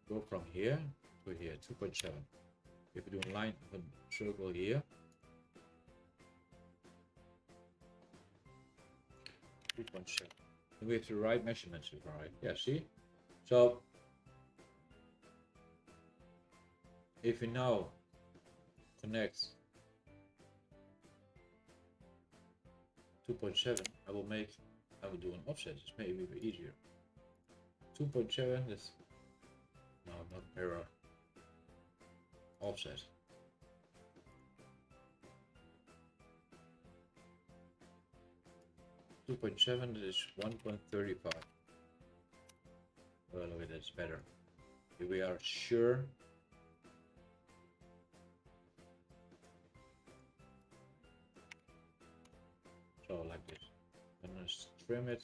Go from here to here, 2.7. If we do a line of a circle here, 3.7. And we have the right measurements, right? Yeah, see? So if we now connect 2.7, I will do an offset. It's maybe easier. 2.7. That's no, not mirror. Offset. Two point seven. That is 1.35. Well, okay, that's better. Here we are sure. So like this. I'm gonna trim it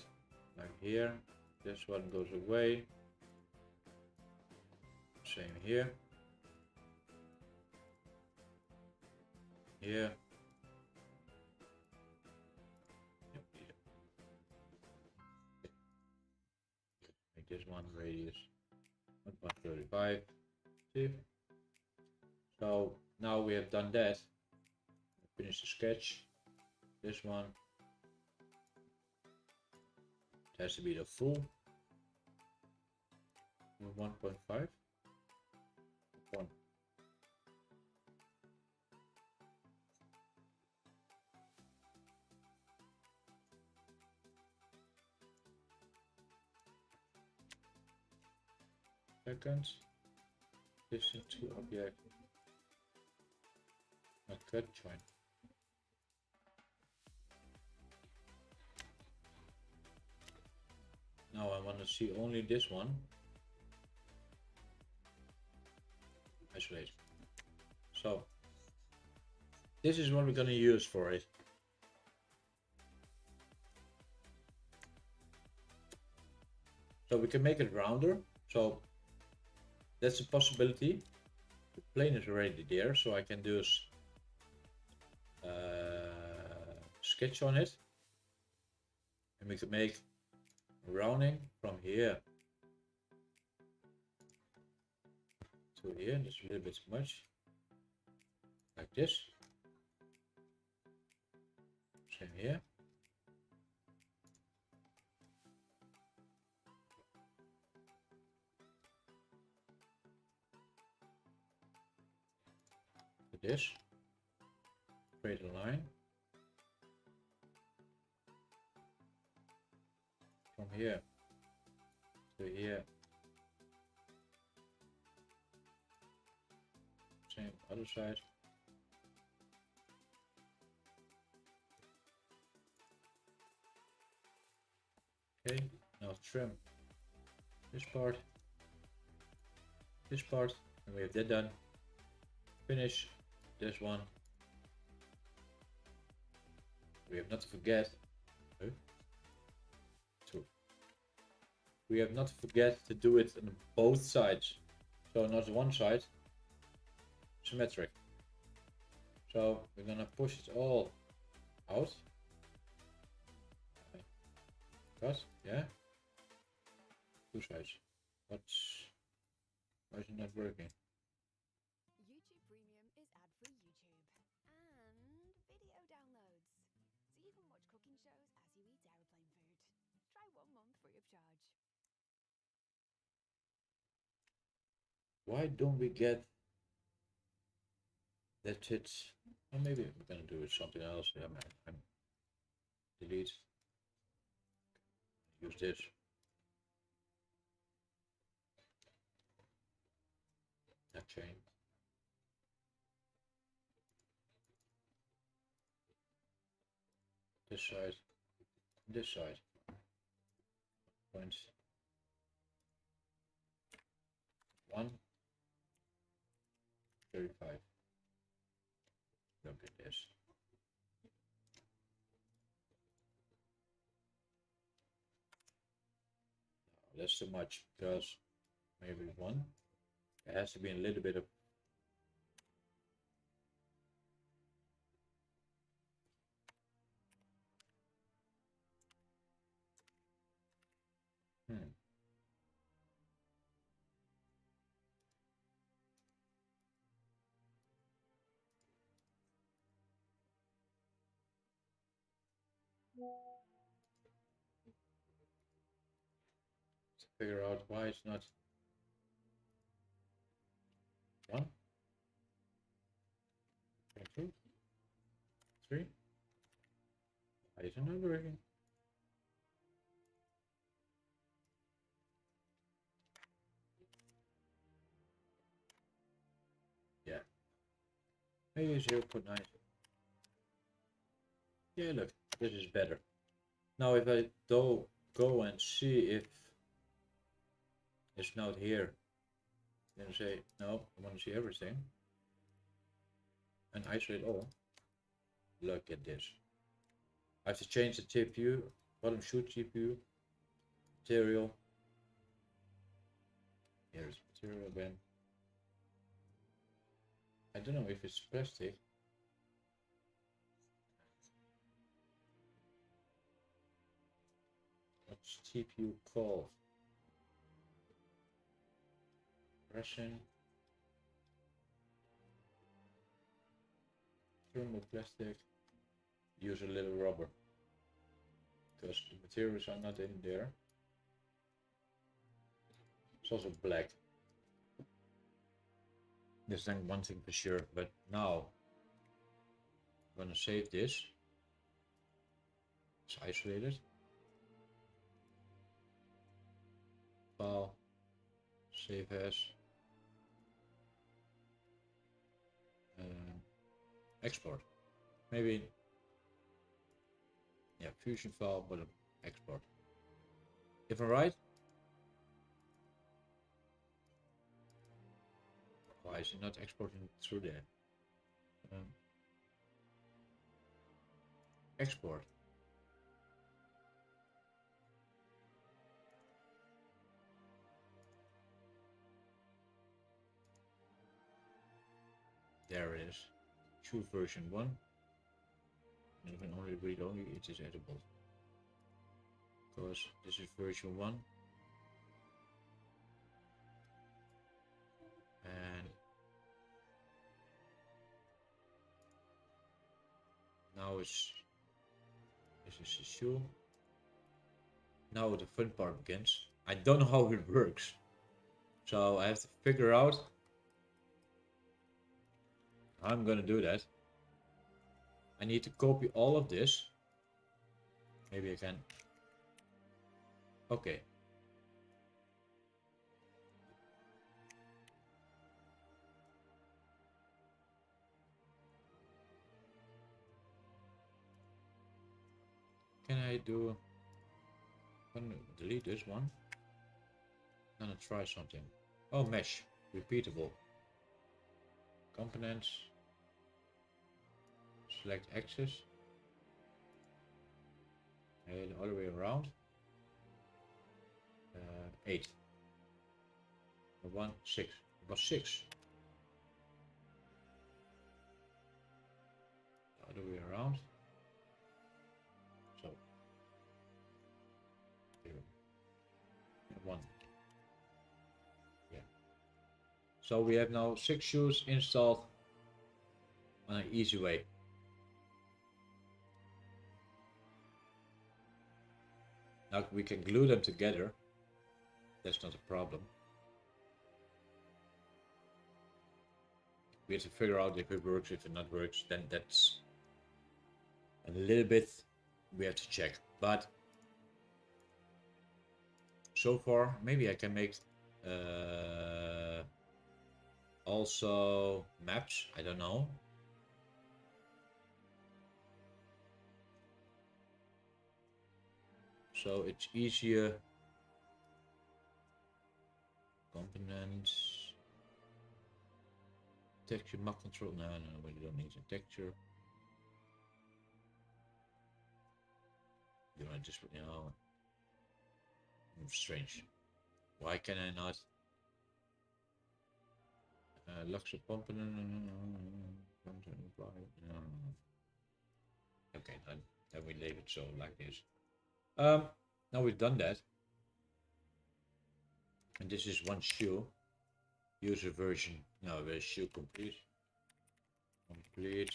like here. This one goes away. Same here. Here. Make this one radius 1.35. See? So now we have done that. Finish the sketch. This one. It has to be the full 1.5. 1. Second. Distance to object. Not cut joint. Now I want to see only this one. Isolate. So this is what we're going to use for it. So we can make it rounder. So that's a possibility. The plane is already there, so I can do a sketch on it. And we can make rounding from here to here. That's a little bit too much. Like this. Same here. This. Create a line. From here to here. Same other side. Okay, now trim this part, and we have that done. Finish this one. We have not to forget. We have not to forget to do it on both sides. So not one side. Symmetric. So we're gonna push it all out. Cut, yeah. Two sides. Why is it not working? YouTube Premium is ad-free YouTube and video downloads. So you can watch cooking shows as you eat airplane food. Try 1 month free of charge. Why don't we get that it's, or maybe we're gonna do something else. Yeah, man. Delete. Use this. That chain. This side. This side. Point 1.35. Look at this. No, that's too much because maybe 1. It has to be a little bit of. To figure out why it's not 1, 2, 3. Why is it not working? Maybe 0.9. Yeah, look, this is better. Now if I do go and see if it's not here, then say no, I want to see everything and isolate all. Look at this. I have to change the GPU, bottom shoot GPU, material. Here's material again. I don't know if it's plastic. What's GPU called? Resin. Thermoplastic. Use a little rubber. Because the materials are not in there. It's also black. There's then one thing for sure, but now I'm gonna save this. It's isolated. File, save as, export. Maybe, yeah, fusion file, but export. If I'm right, why is it not exporting through there? Export. There it is. Choose version 1. And you can only read only it is edible. Because this is version 1. And now this is the shoe. Now the fun part begins. I don't know how it works. So I have to figure out how I'm gonna do that. I need to copy all of this. Maybe I can. Okay. Can I do? I'm gonna delete this one. I'm gonna try something. Oh, mesh, repeatable. Components. Select axis. And the other way around. 8. 1, 6. It was 6. The other way around. So 0 and 1. Yeah. So we have now 6 shoes installed on an easy way. Now we can glue them together. That's not a problem. We have to figure out if it works. If it not works, then that's a little bit we have to check. But so far, maybe I can make also maps. I don't know. So it's easier. Components. Texture, map control. No, we don't need a texture. Do I just, you know, strange. Why can I not? Luxor component. Okay, then we leave it so like this. Now we've done that. And this is one shoe. User version. No, the shoe complete. Complete.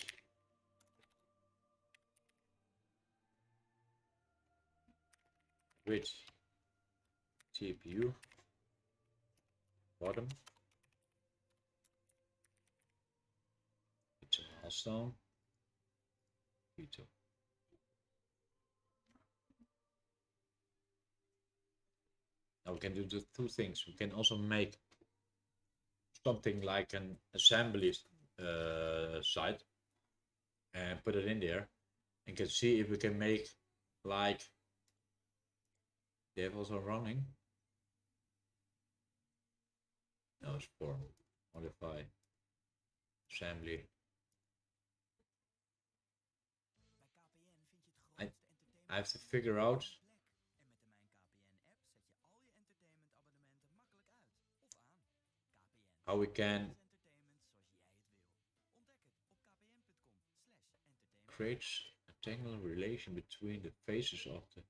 With TPU. Bottom. It's a milestone. V2. Now we can do the two things. We can also make something like an assembly side and put it in there, and can see if we can make like they have also running. No, it's form modify assembly. Bij KPN vind je het grootste entertainment I have to figure out plek. En met de Mijn KPN app zet je al je entertainment abonnementen makkelijk uit of aan. KPN. how we can Entertainment zoals jij het wil. Ontdek het op kpn.com/entertainment. create a tangle relation between the faces of the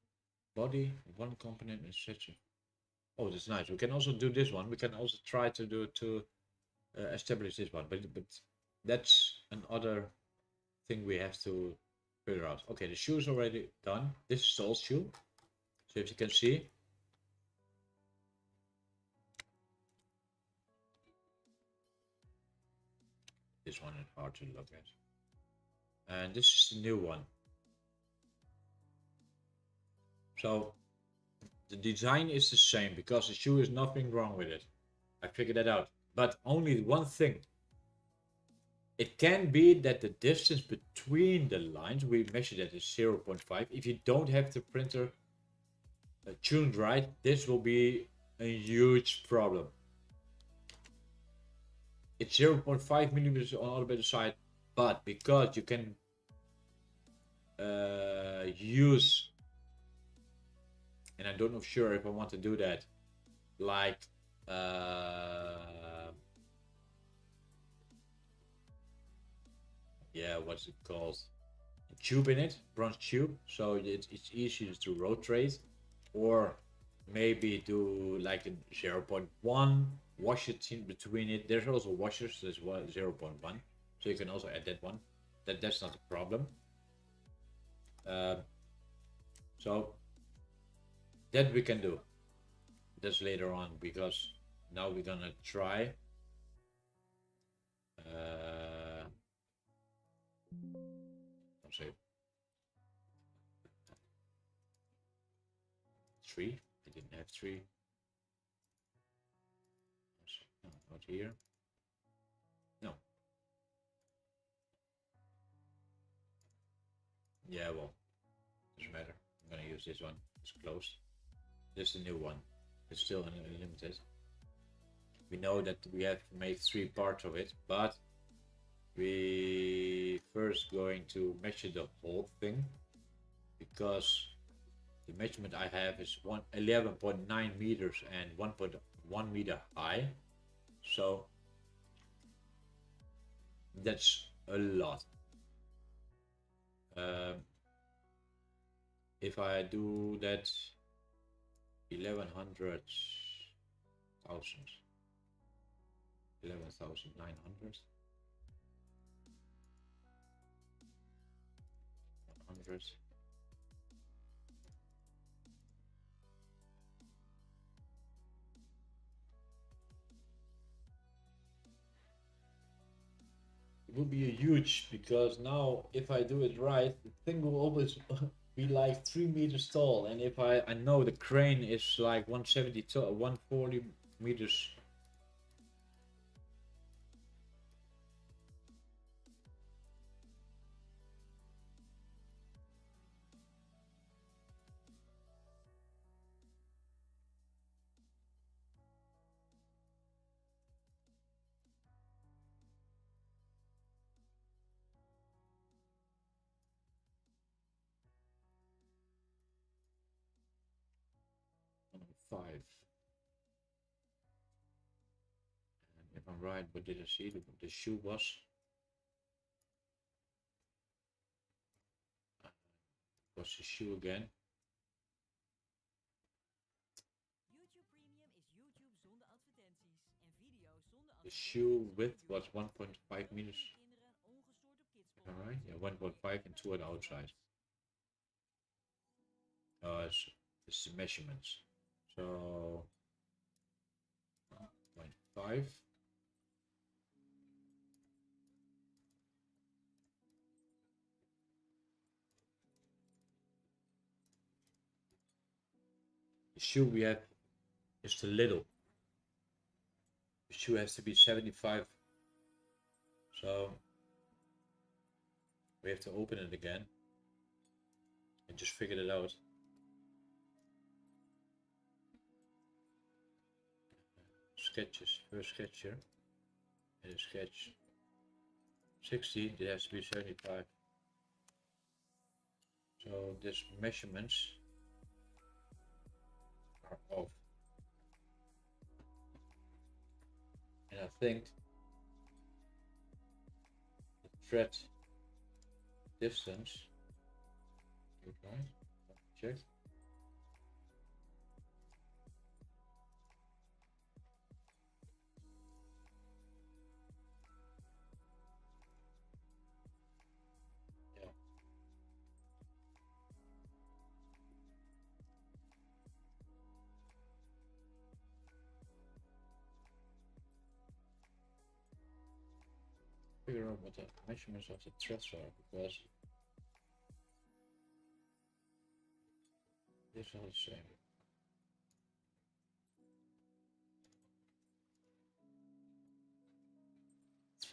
body of one component and such a. Oh, that's nice. We can also do this one. We can also try to do establish this one, but that's another thing we have to figure out. Okay, the shoe is already done. This is Saul's shoe. So if you can see, this one is hard to look at. And this is the new one. So the design is the same because the shoe is nothing wrong with it. I figured that out. But only one thing. It can be that the distance between the lines, we measured that is 0.5. If you don't have the printer tuned right, this will be a huge problem. It's 0.5 millimeters on the other side, but because you can use, and I don't know sure if I want to do that, like yeah, what's it called? A tube in it, bronze tube, so it's easier to rotate, or maybe do like a 0.1 washer in between it. There's also washers, there's 0.1, so you can also add that one. That's not a problem. So that we can do. That's later on, because now we're gonna try. I'll say 3. I didn't have 3. No, not here. No. Yeah, well, doesn't matter. I'm gonna use this one. It's closed. This is the new one. It's still unlimited. We know that we have to make 3 parts of it, but we first going to measure the whole thing, because the measurement I have is 11.9 meters and 1.1 meter high, so that's a lot. If I do that 11,900 100. It will be a huge, because now if I do it right, the thing will always be like 3 meters tall, and if I know the crane is like 170 to 140 meters. Five. And if I'm right, what did I see? The shoe was. What's the shoe again? YouTube Premium is YouTube zonder advertenties en video's zonder The advertenties. shoe width was 1.5 meters. Kinderen ongestoord op Kidsbol. All right, yeah, 1.5 and 2 on the outside. It's the measurements. So 0.5. The shoe we have is too little. The shoe has to be 75 So we have to open it again and just figure it out. Sketches, first sketch here. And a sketch 60, it has to be 75. So this measurements are off. And I think the thread distance, okay, check. Yeah. Figure out what the measurements of the threads are, because this is all the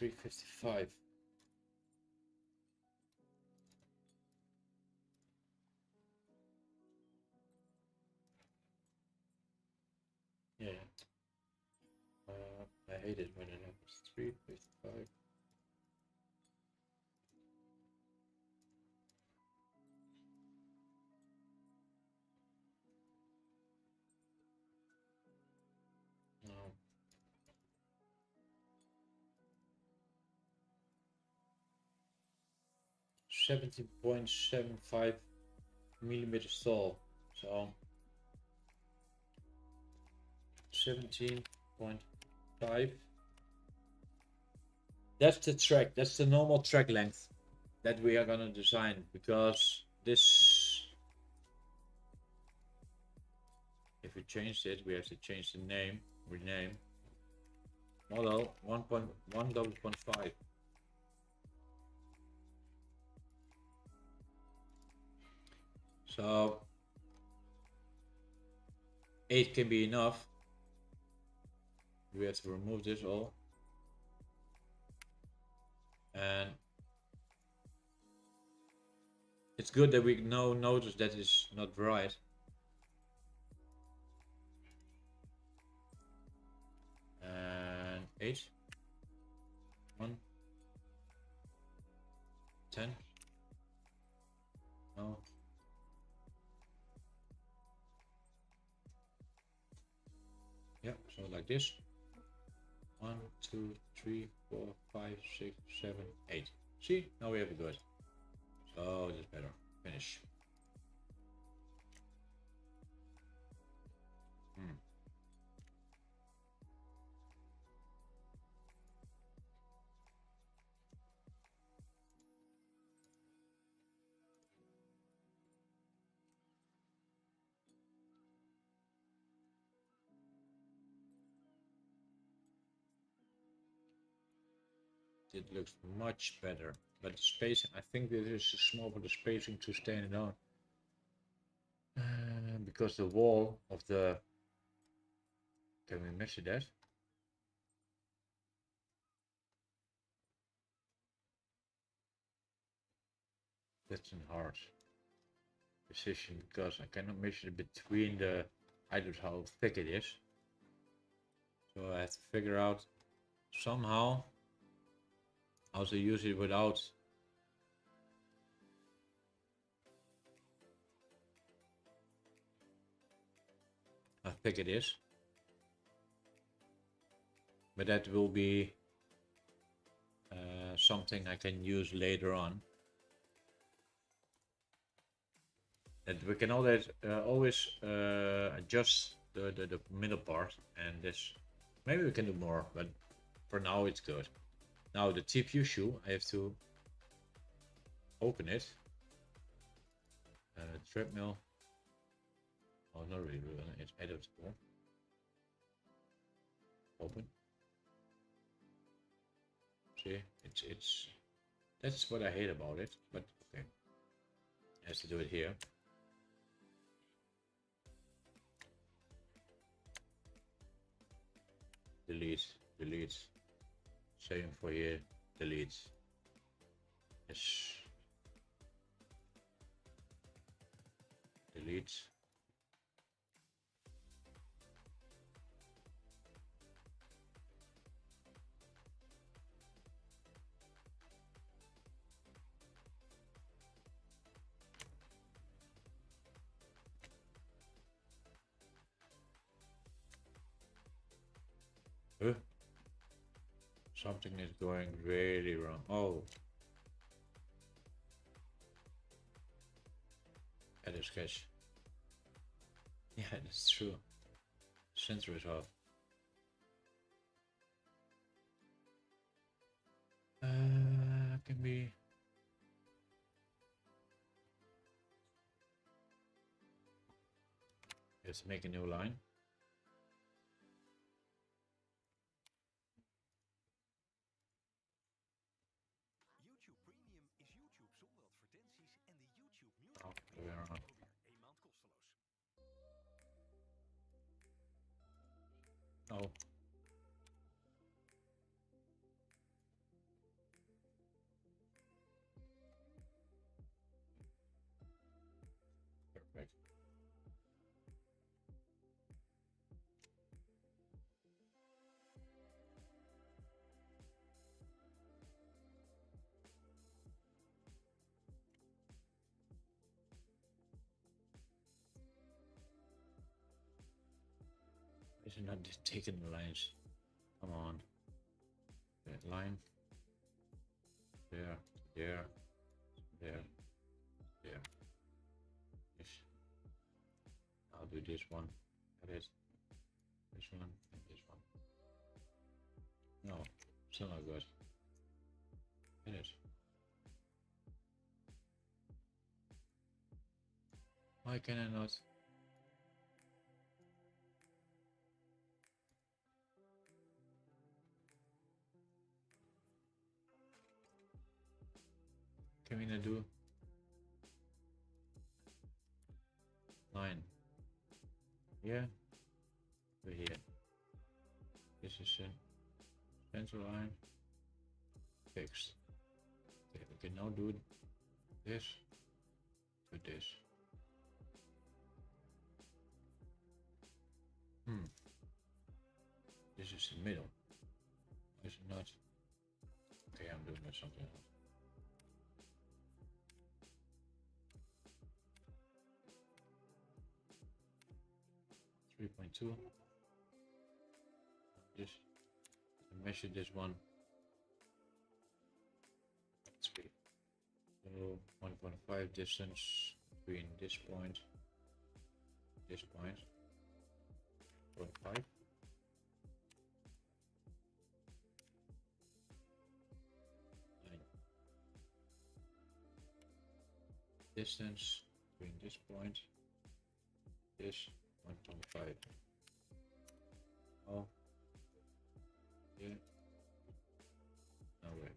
same. $3.55. Yeah. I hate it when it happens. 3.55. No. 17.75 millimeters tall. So 17.5. That's the track. That's the normal track length that we are gonna design, because this, if we change it, we have to change the name, rename model 1.1.5. So 8 can be enough. We have to remove this all, and it's good that we now notice that it's not right. And 8, 1, 10, no. Yeah, so like this. 1, 2, 3, 4, 5, 6, 7, 8. See, now we have it good. So that's better. Finish. It looks much better, but the spacing, I think this is small for the spacing to stand on, because the wall of the, can we measure that? That's a hard decision, because I cannot measure between the, I don't know how thick it is, so I have to figure out somehow how to use it without how thick it is. But that will be something I can use later on. And we can always adjust the middle part, and this, maybe we can do more, but for now it's good. Now the TPU shoe, I have to open it. Threadmill. Oh, not really, it's editable. Open. See, it's that's what I hate about it, but okay. I have to do it here. Delete, delete. Same for here. Delete. Yes. Delete. Huh? Something is going really wrong. Oh. Edit sketch. Yeah, that's true. Sensor is off. Can be. Let's make a new line. YouTube Premium is YouTube zonder advertenties en de YouTube Music Oh, Premium. yeah. Probeer 1 maand kosteloos. Oh. Perfect. Is it not taking the lines? Come on. That line. There, there, there, there. Yes. I'll do this one. That is this one and this one. No, still not good. Finish. Why can I not? Can we not do 9? Yeah, we're here. This is a central line. Fixed. Okay, we can now do this to this. This is the middle. Is it not? Okay, I'm doing something else. Three 3.2. This measure this one. 3. So 1.5 distance between this point, 0.5. Distance between this point, this 1.5. Oh, yeah. No way.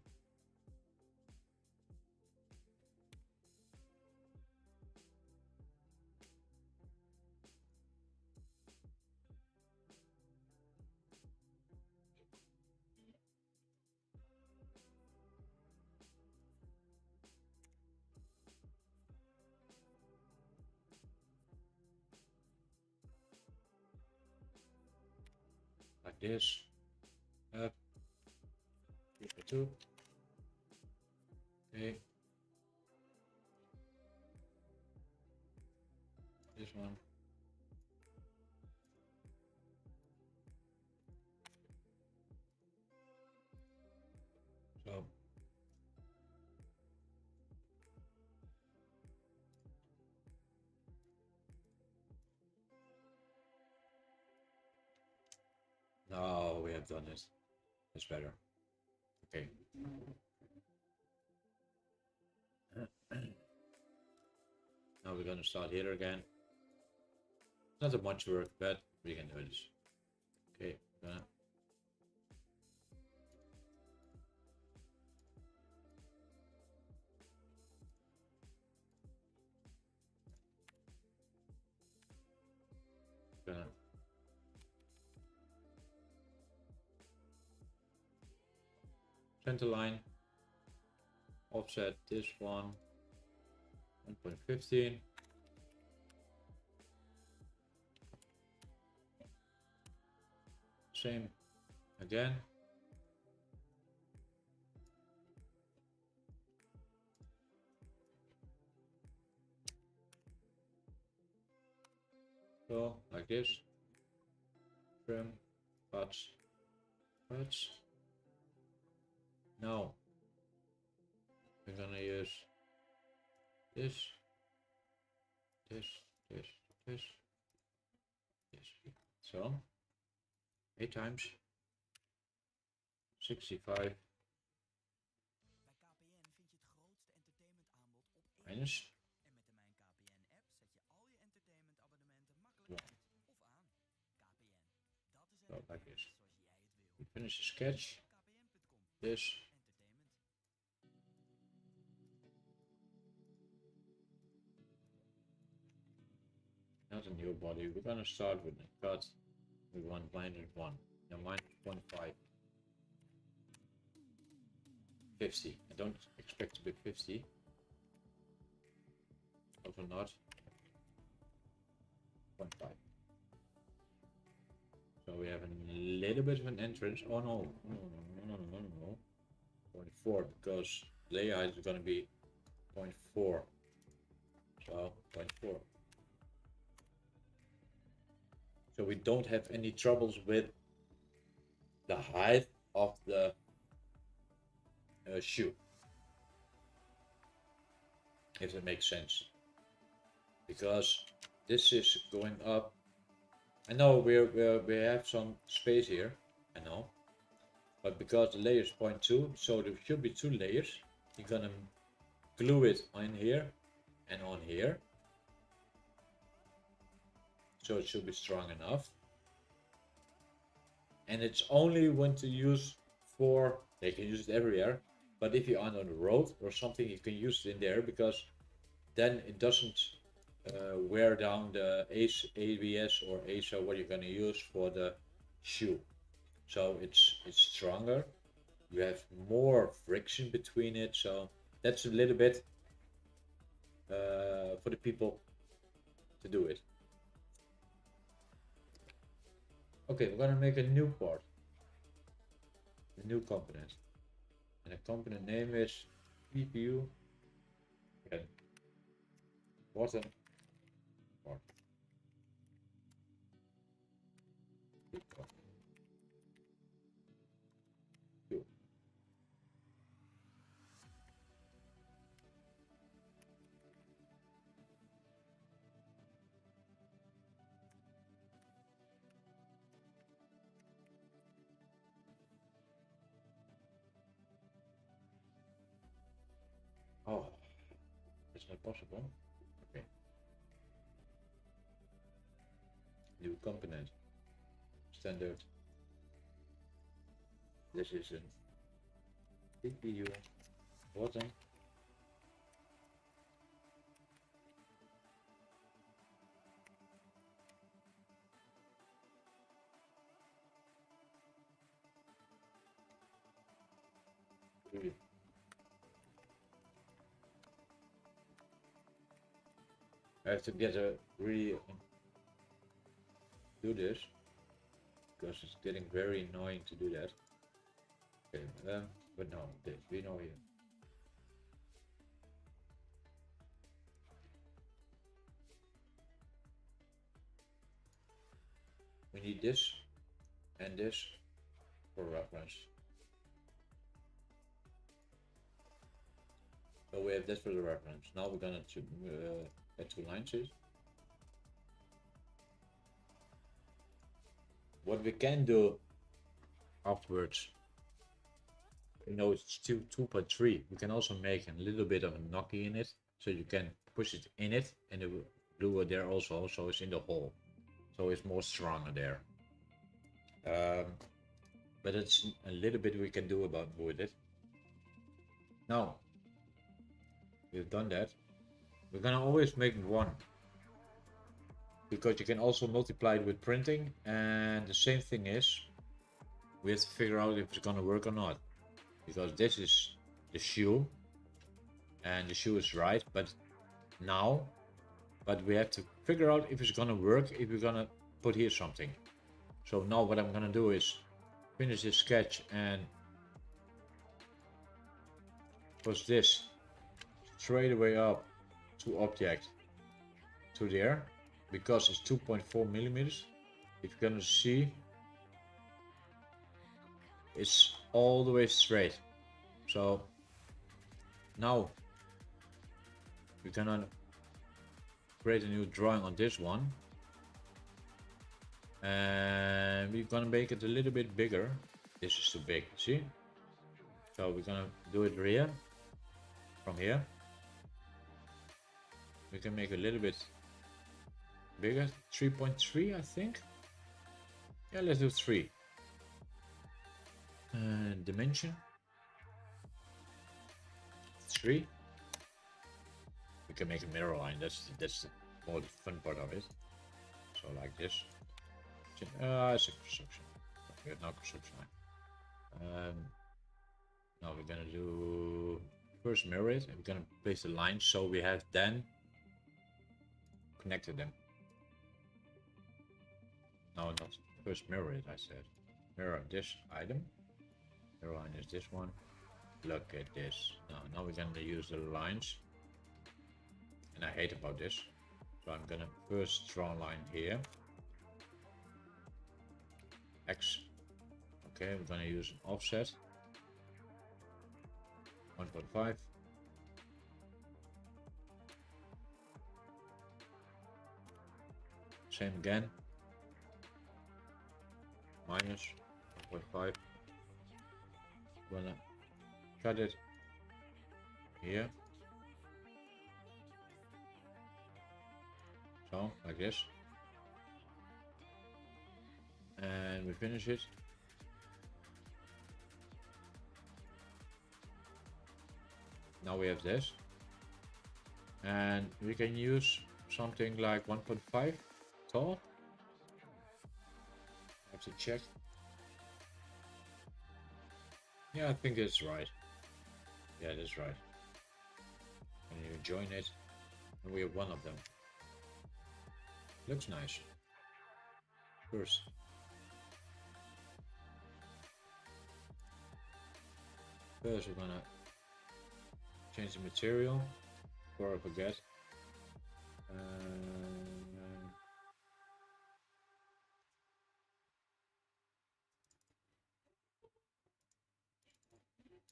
Like this. Up. 3.2. Okay. This one. So now we have done it. It's better. Okay. Now we're gonna start here again. Not that much work, but we can do this. Okay, gonna center line. offset this one 1.15. Same again. So like this. Trim, cuts, cuts. Now we're gonna use this, this, this, this, this. So 8 times 65 Bij KPN vind je het grootste entertainmentaanbod op één minus. En met de Mijn KPN-app zet je al je entertainmentabonnementen makkelijk uit of aan. KPN, dat is So like this. zoals jij het wil. We finish the sketch. kpn.com. This. Entertainment. Not a new body. We're gonna start with a cut. We want -1. Now -0.5. 50. I don't expect to be 50. Also not 0.5. So we have a little bit of an entrance. Oh no, no. 0.4 because layer height is gonna be 0.4. So 0.4. So we don't have any troubles with the height of the shoe, if that makes sense, because this is going up. I know we have some space here, I know, but because the layer is 0.2, so there should be 2 layers. You're gonna glue it on here and on here, so it should be strong enough. And it's only when to use for, they can use it everywhere, but if you're on the road or something, you can use it in there, because then it doesn't wear down the ABS or ASA, what you're going to use for the shoe. So it's stronger, you have more friction between it, so that's a little bit for the people to do it. Okay, we're gonna make a new part, a new component, and the component name is CPU and bottom part. Two. Oh, that's not possible. Okay. New component. Standard. This is a CPU bottom. I have to get a really do this because it's getting very annoying to do that. Okay, but no, this we know here. We need this and this for reference. So we have this for the reference. Now we're gonna add 2 lines here. What we can do afterwards, you know, it's still 2.3. We can also make a little bit of a knocky in it, so you can push it in it, and it will glue it there also, so it's in the hole, so it's more stronger there. But it's a little bit we can do about with it. Now we've done that. We're gonna always make 1, because you can also multiply it with printing, and the same thing is we have to figure out if it's gonna work or not, because this is the shoe and the shoe is right, but now, but we have to figure out if it's gonna work, if we're gonna put here something. So now what I'm gonna do is finish this sketch and push this straight away up to object to there, because it's 2.4 millimeters. If you're gonna see, it's all the way straight. So now we're gonna create a new drawing on this one, and we're gonna make it a little bit bigger. This is too big, see? So we're gonna do it here, from here. We can make a little bit bigger, 3.3 I think. Yeah, let's do 3. Dimension 3. We can make a mirror line. That's more the fun part of it. So like this. It's a construction. We have no construction line. Now we're gonna do first mirror it, and we're gonna place the lines so we have then connected them. No, not first mirror it. I said mirror this item. Mirror line is this one. Look at this. Now we're gonna use the lines, and I hate about this. So I'm gonna first draw a line here. X. Okay, we're gonna use an offset. 1.5. Same again. Minus 1.5. Gonna cut it here. So, like this. And we finish it. Now we have this. And we can use something like 1.5 tall. I have to check. Yeah, I think that's right. Yeah, that's right. And you join it, and we have one of them. Looks nice. First. First we're gonna change the material before I forget. Give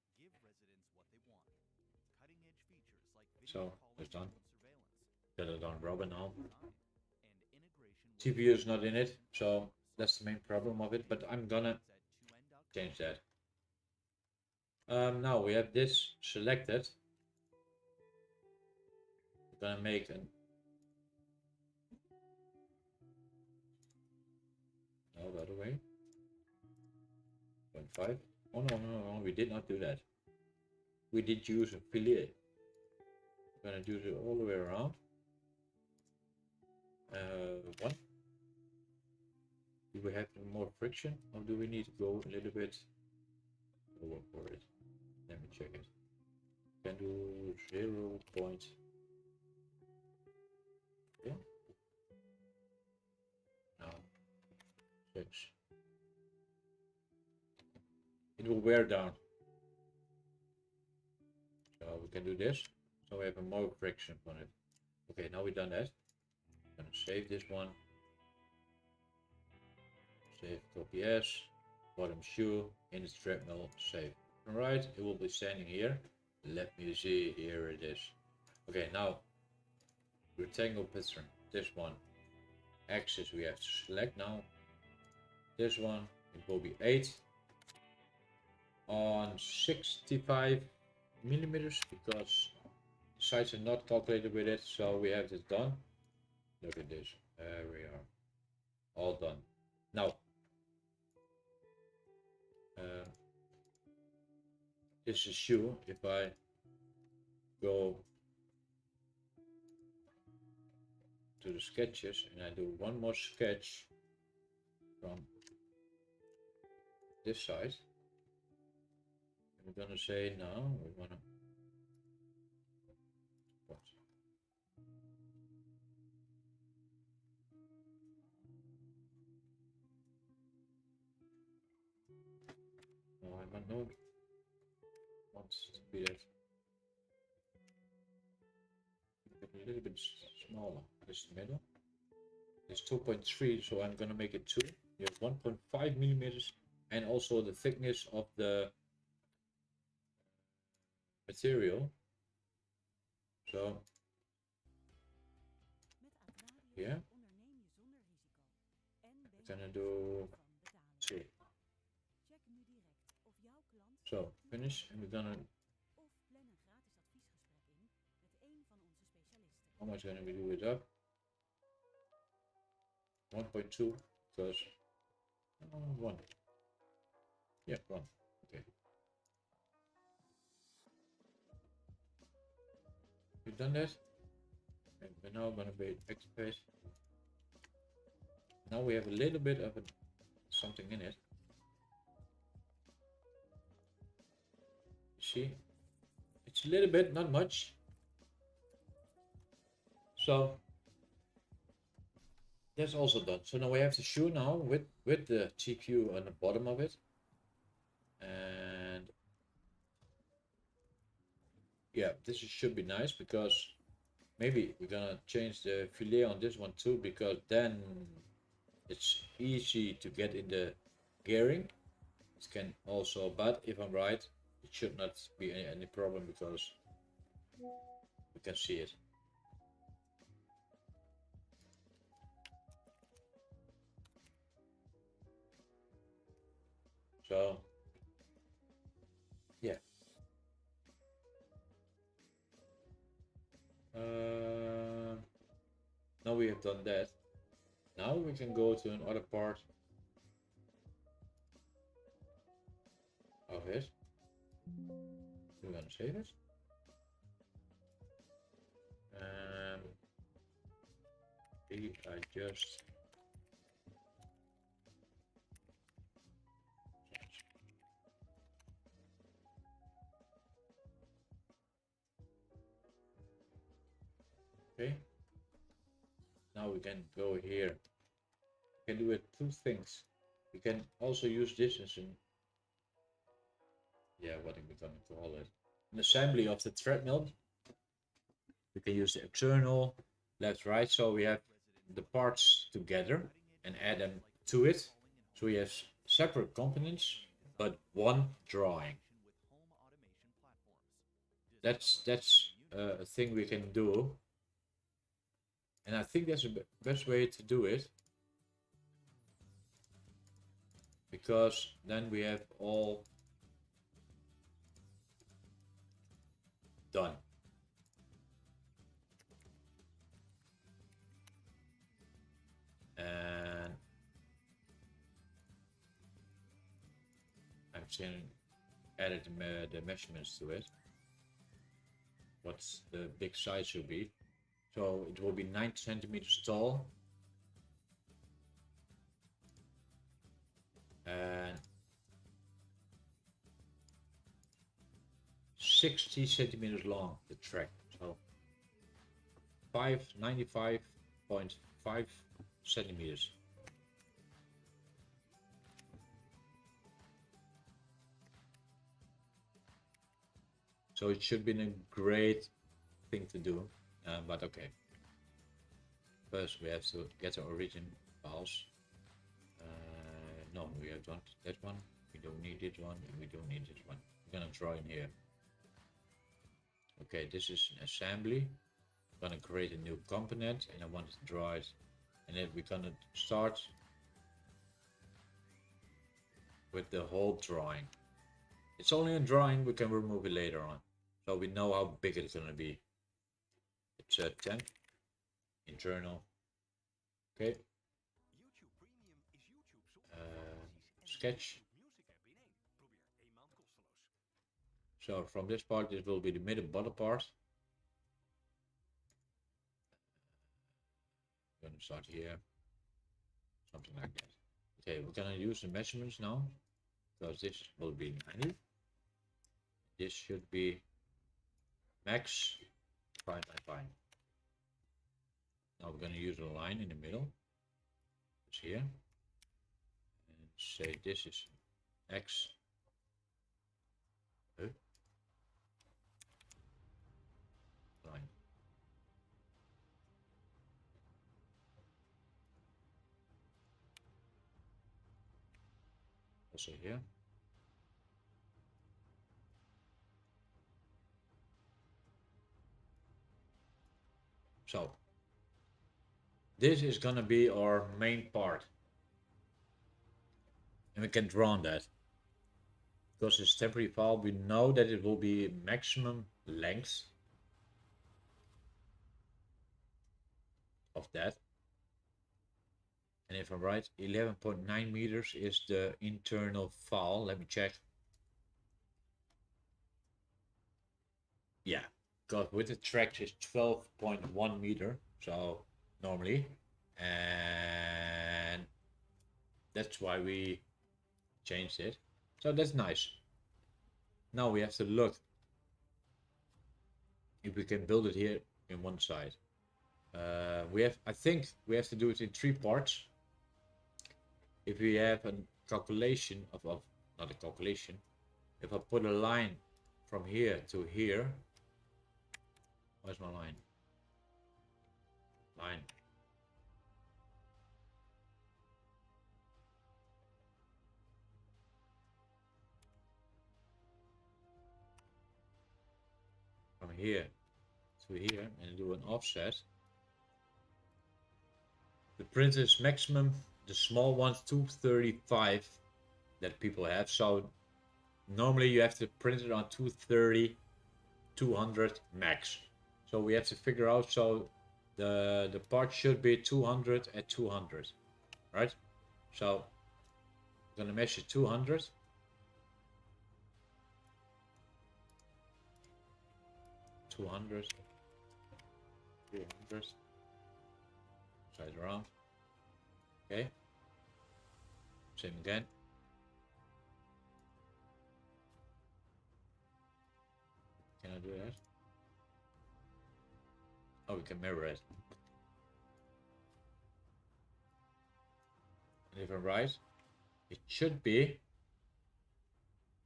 residents what they want. Cutting-edge features like So, video it's done. surveillance, Got it on rubber now. and integration with TPU is not in it, so that's the main problem of it, but I'm gonna change that. Now we have this selected. We're gonna make an the other way. 0.5. Oh no, we did not do that. We did use a fillet. We're gonna do it all the way around. 1. Do we have more friction, or do we need to go a little bit lower for it? Let me check it. Can do 0. Yeah. No. 6. It will wear down. So we can do this. So we have a more friction on it. Okay, now we've done that. I'm gonna save this one. Save copy as. Bottom shoe in the threadmill. Save. Alright, it will be standing here. Let me see. Here it is. Okay, now rectangle pattern. This one. Axis we have to select now. This one. It will be 8 on 65 millimeters because sides are not calculated with it, so we have this done. Look at this. There we are. All done. Now this is shoe. If I go to the sketches and I do one more sketch from this side, we're gonna say now we wanna But no, wants to be that. A little bit smaller. This middle. It's 2.3, so I'm gonna make it 2. You have 1.5 millimeters, and also the thickness of the material. So here we're gonna do 2. So finish, and we're gonna. How much gonna we do it up? 1.2 because 1. Yeah, 1. Okay. We've done that. And we're now gonna be activate. Now we have a little bit of something in it. See, it's a little bit, not much. So that's also done. So now we have the shoe now with the TQ on the bottom of it, and yeah, this should be nice because maybe we're gonna change the fillet on this one too, because then it's easy to get in the gearing. It can also, but if I'm right, it should not be any problem because we can see it. So yeah. Now we have done that. Now we can go to another part of it. We're gonna save it. I just okay. Now we can go here. We can do it 2 things. We can also use this as an what are we gonna call it? An assembly of the threadmill. We can use the external left right, so we have the parts together and add them to it. So we have separate components, but one drawing. That's a thing we can do, and I think that's the best way to do it, because then we have all done. And I'm saying added the measurements to it. What's the big size should be? So it will be 9 centimeters tall and 60 centimeters long, the track. So 95.5 centimeters. So it should be a great thing to do, but okay. First we have to get the origin files. No, we have done that one. We don't need this one, and we don't need this one. We're gonna draw in here. Okay, this is an assembly. I'm gonna create a new component, and I want to draw it. And then we're gonna start with the whole drawing. It's only a drawing, we can remove it later on. So we know how big it's gonna be. It's a 10 internal. Okay. Sketch. So from this part, this will be the middle bottom part. I'm gonna start here. Something like that. Okay, we're gonna use the measurements now, because this will be 90. This should be max 5 by 5. Now we're gonna use a line in the middle. It's here. And say this is X Also here. So this is gonna be our main part. And we can draw on that. Because it's temporary file, we know that it will be maximum length of that. And if I'm right, 11.9 meters is the internal file. Let me check. Yeah, because with the tracks it's 12.1 meter, so normally, and that's why we changed it. So that's nice. Now we have to look if we can build it here in one side. I think we have to do it in 3 parts. If we have a calculation of not a calculation, if I put a line from here to here, where's my line? Line. From here to here and do an offset. The printer is maximum, the small ones 235 that people have. So normally you have to print it on 230, 200 max. So we have to figure out, so the part should be 200 at 200, right? So I'm gonna measure 200. 200, 300, side around. Okay. Same again. Can I do that? Oh, we can mirror it. And if I'm right, it should be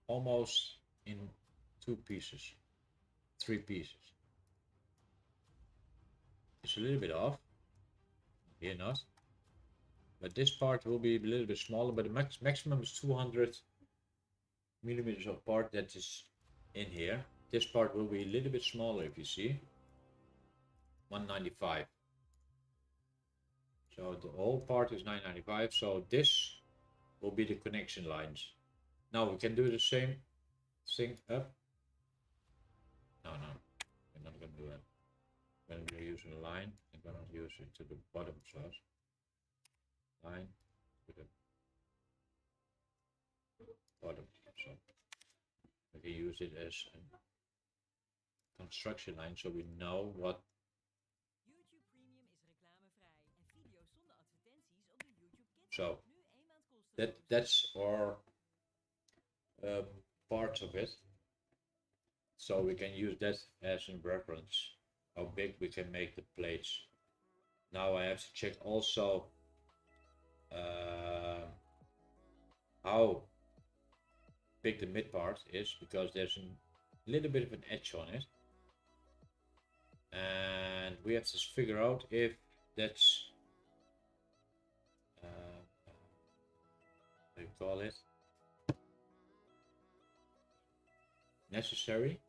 almost in 2 pieces, 3 pieces. It's a little bit off. Here not. But this part will be a little bit smaller, but the maximum is 200 millimeters of part that is in here. This part will be a little bit smaller if you see. 195. So the whole part is 995. So this will be the connection lines. Now we can do the same thing up. No, we're not going to do that. We're going to use a line. I'm going to use it to the bottom first. Line to the bottom. So we can use it as a construction line so we know what. YouTube Premium is reclamevrij en video's zonder advertenties op de YouTube Kids So app nu 1 maand kosteloos. that's our parts of it. So we can use that as a reference how big we can make the plates. Now I have to check also how big the mid part is, because there's a little bit of an edge on it, and we have to figure out if that's what do you call it, necessary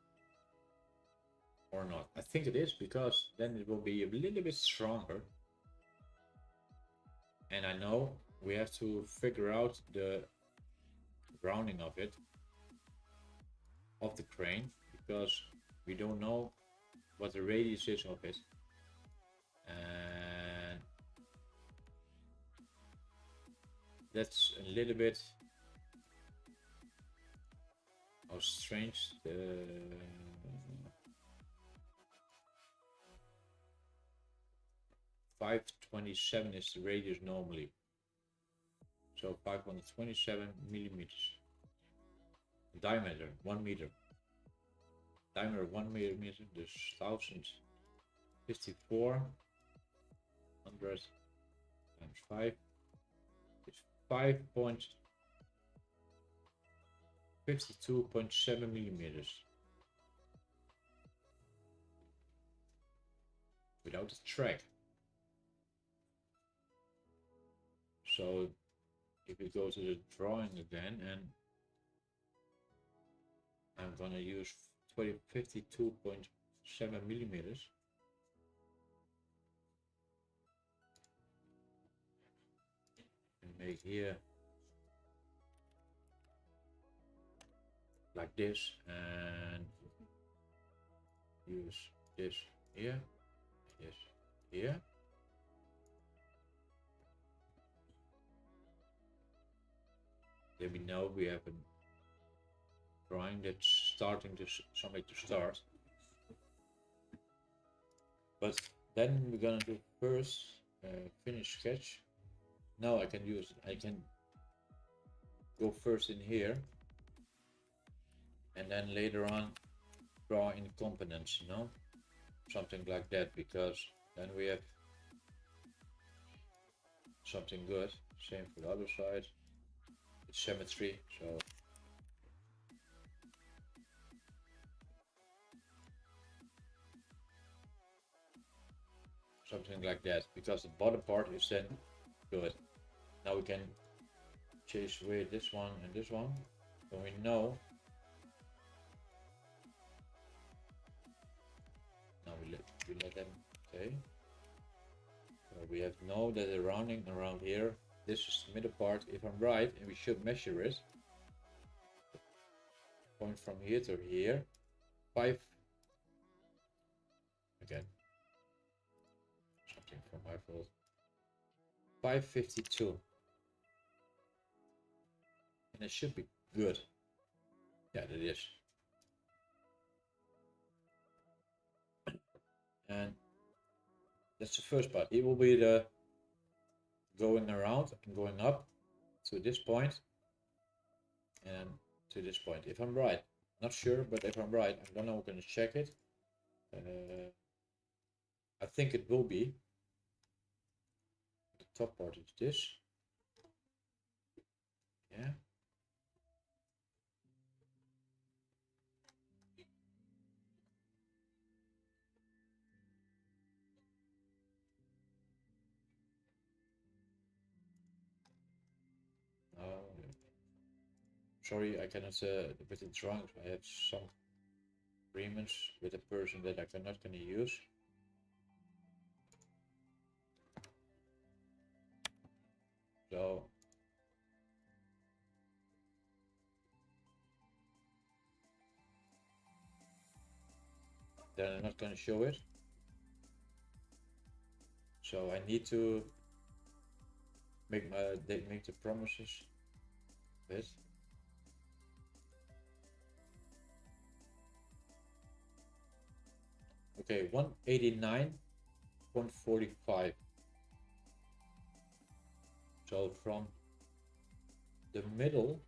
or not. I think it is, because then it will be a little bit stronger. And I know we have to figure out the grounding of it, of the crane, because we don't know what the radius is of it. And that's a little bit how strange. The 527 is the radius normally. So 527 millimeters. Diameter 1 meter. Diameter 1 millimeter, dus 1054 100 times 5 is 5.52.7 millimeters. Without a track. So if we go to the drawing again, and I'm gonna use 52.7 millimeters. And make here like this, and use this here, this here. Then we know we have a drawing that's starting to something to start. But then we're gonna do first finish sketch. Now I can go first in here, and then later on draw in components, you know, something like that, because then we have something good. Same for the other side. It's symmetry, so something like that, because the bottom part is then good. Now we can chase away this one and this one, so we know. Now we let them stay. So we have know that the rounding around here. This is the middle part. If I'm right, and we should measure it. Point from here to here. 5. Again. Something from my fault. 552. And it should be good. Yeah, it is. And that's the first part. It will be the going around and going up to this point and to this point. If I'm right, not sure, but if I'm right, I'm gonna check it. I think it will be. The top part is this. Yeah. Sorry, I cannot with the drawings. I have some agreements with a person that I cannot gonna use. So then I'm not gonna show it. So I need to make the promises with. Okay, 189.45. So from the middle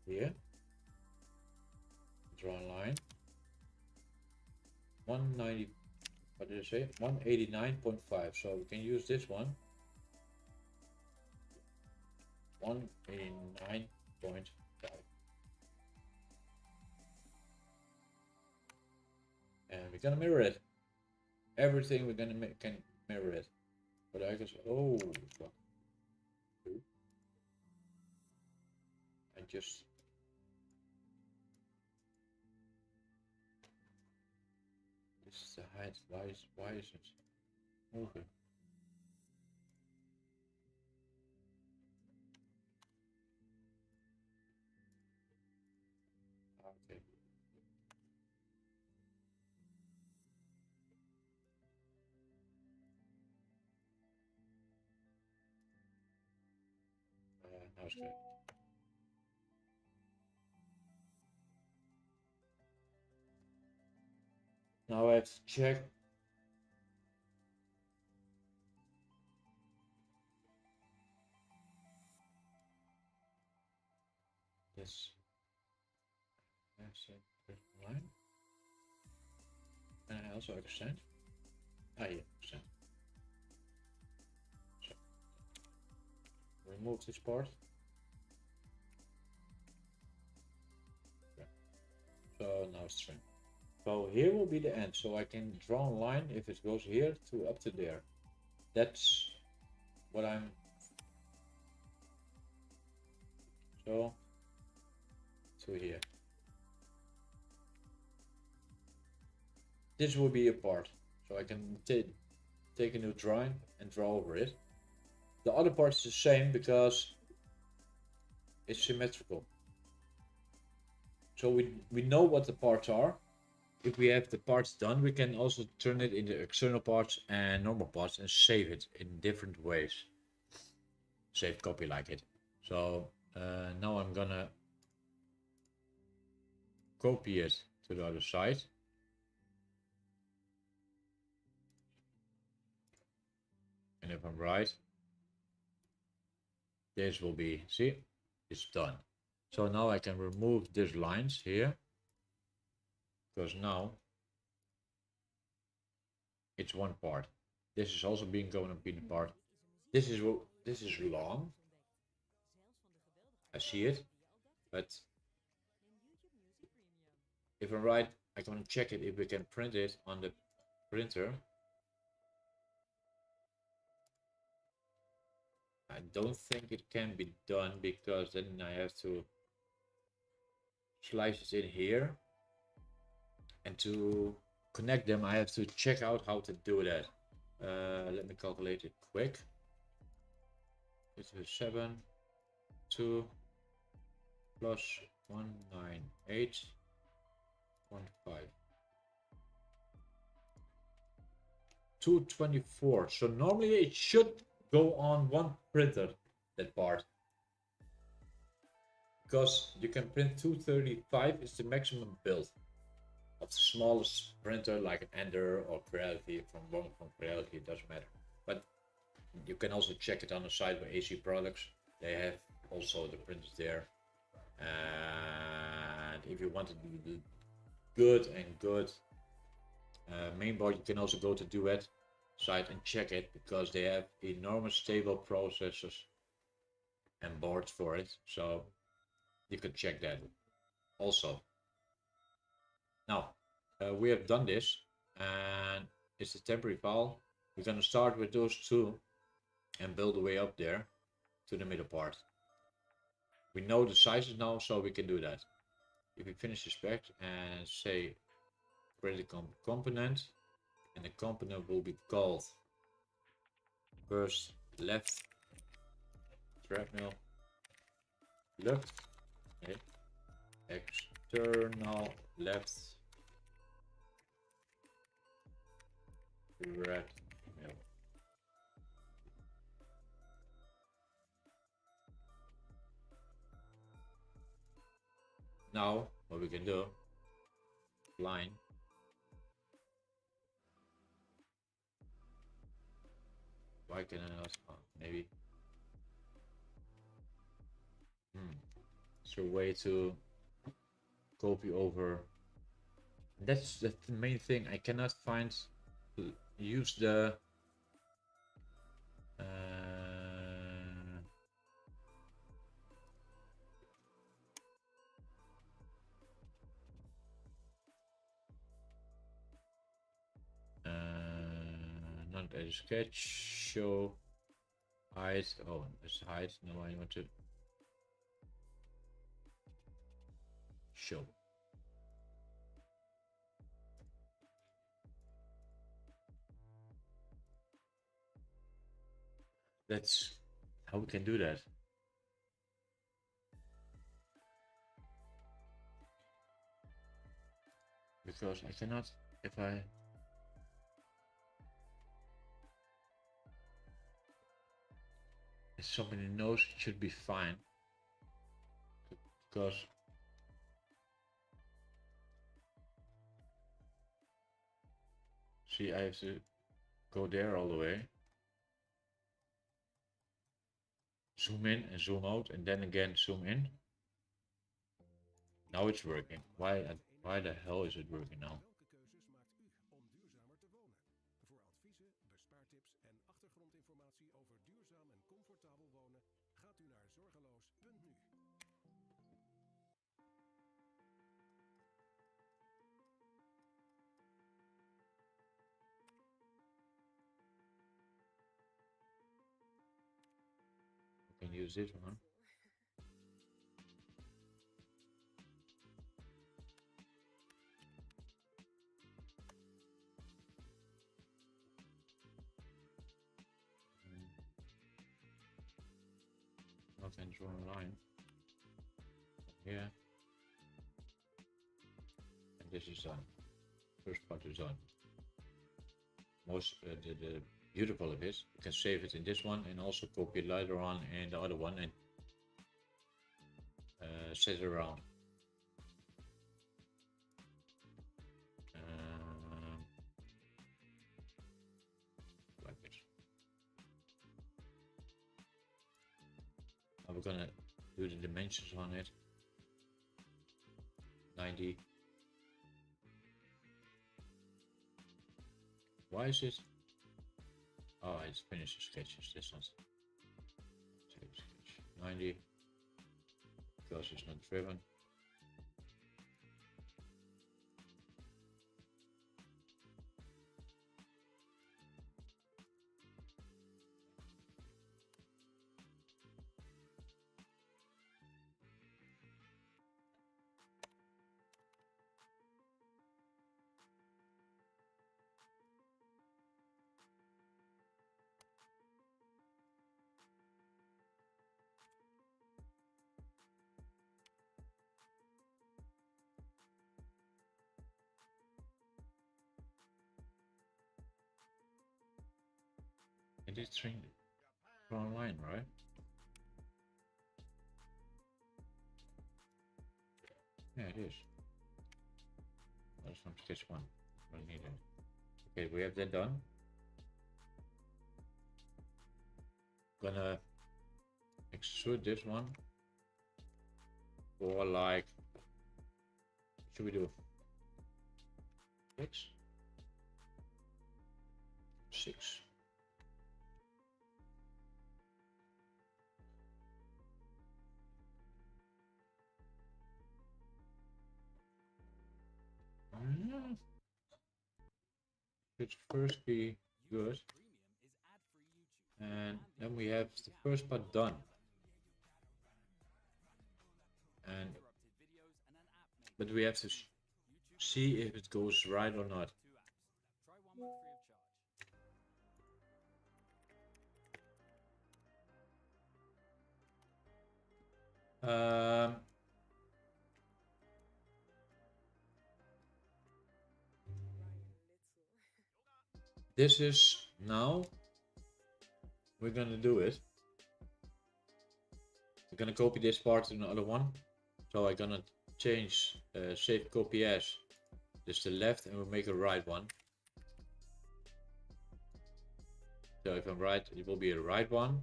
here, draw a line. 190. What did I say? 189.5. So we can use this one. 189.5. And we're gonna mirror it. Everything we're gonna can mirror it. But I guess, oh fuck. I just this is the height. Why is it moving? Okay. Now it's good. Now I have to check. This. That's a line. And I also extend. Ah, yeah, extend. So remove this part. Okay. So now it's trim. So here will be the end. So I can draw a line if it goes here to up to there. That's what I'm So to here. This will be a part, so I can take a new drawing and draw over it. The other part is the same because it's symmetrical. So we know what the parts are. If we have the parts done, we can also turn it into external parts and normal parts and save it in different ways. Save copy like it. So now I'm gonna copy it to the other side. And if I'm right, this will be, see, it's done. So now I can remove these lines here, because now it's one part. This is also going to be the part. This is long. I see it, but if I'm right, I'm going to check it if we can print it on the printer. I don't think it can be done because then I have to slice it in here, and to connect them I have to check out how to do that. Let me calculate it quick. It's 7 2 plus 198.5 224. So normally it should go on one printer, that part, because you can print 235 is the maximum build of the smallest printer, like an Ender or Creality. From Creality, it doesn't matter, but you can also check it on the site with AC Products. They have also the printers there, and if you want to do good mainboard, you can also go to Duet site and check it, because they have enormous stable processors and boards for it, so you can check that also. Now we have done this, and it's a temporary file. We're going to start with those two and build a way up there to the middle part. We know the sizes now, so we can do that. If we finish the spec and say create a component, and the component will be called first left threadmill left, okay. External left threadmill. Now what we can do, line, why can I not, maybe it's a way to copy over. That's the main thing. I cannot find, use the not a sketch, show, hide. Oh, it's hide. No, I want to show. That's how we can do that. Because I cannot, if somebody knows, it should be fine. Because see, I have to go there all the way, zoom in and zoom out, and then again zoom in. Now it's working. Why the hell is it working now? Welke keuzes maakt u om duurzamer te wonen? Voor adviezen, bespaartips en achtergrondinformatie over duurzaam en comfortabel wonen gaat u naar zorgeloos.nu. We can use this one. can draw a line here, and this is done. First part is done. The beautiful of it, you can save it in this one and also copy it later on in the other one and set it around. Like this. Now we're gonna do the dimensions on it. 90. Why is it? Oh, it's finished the sketches. This one's sketch 90 because it's not driven. It is trained online, right? Yeah, it is. That's from sketch 1. Don't need it. Okay, we have that done. Gonna extrude this one for like, what should we do? 6? 6. Should first be good, and then we have the first part done, and but we have to see if it goes right or not. This is now we're gonna do it. We're gonna copy this part to another one. So I'm gonna change save copy as just the left, and we'll make a right one. So if I'm right, it will be a right one,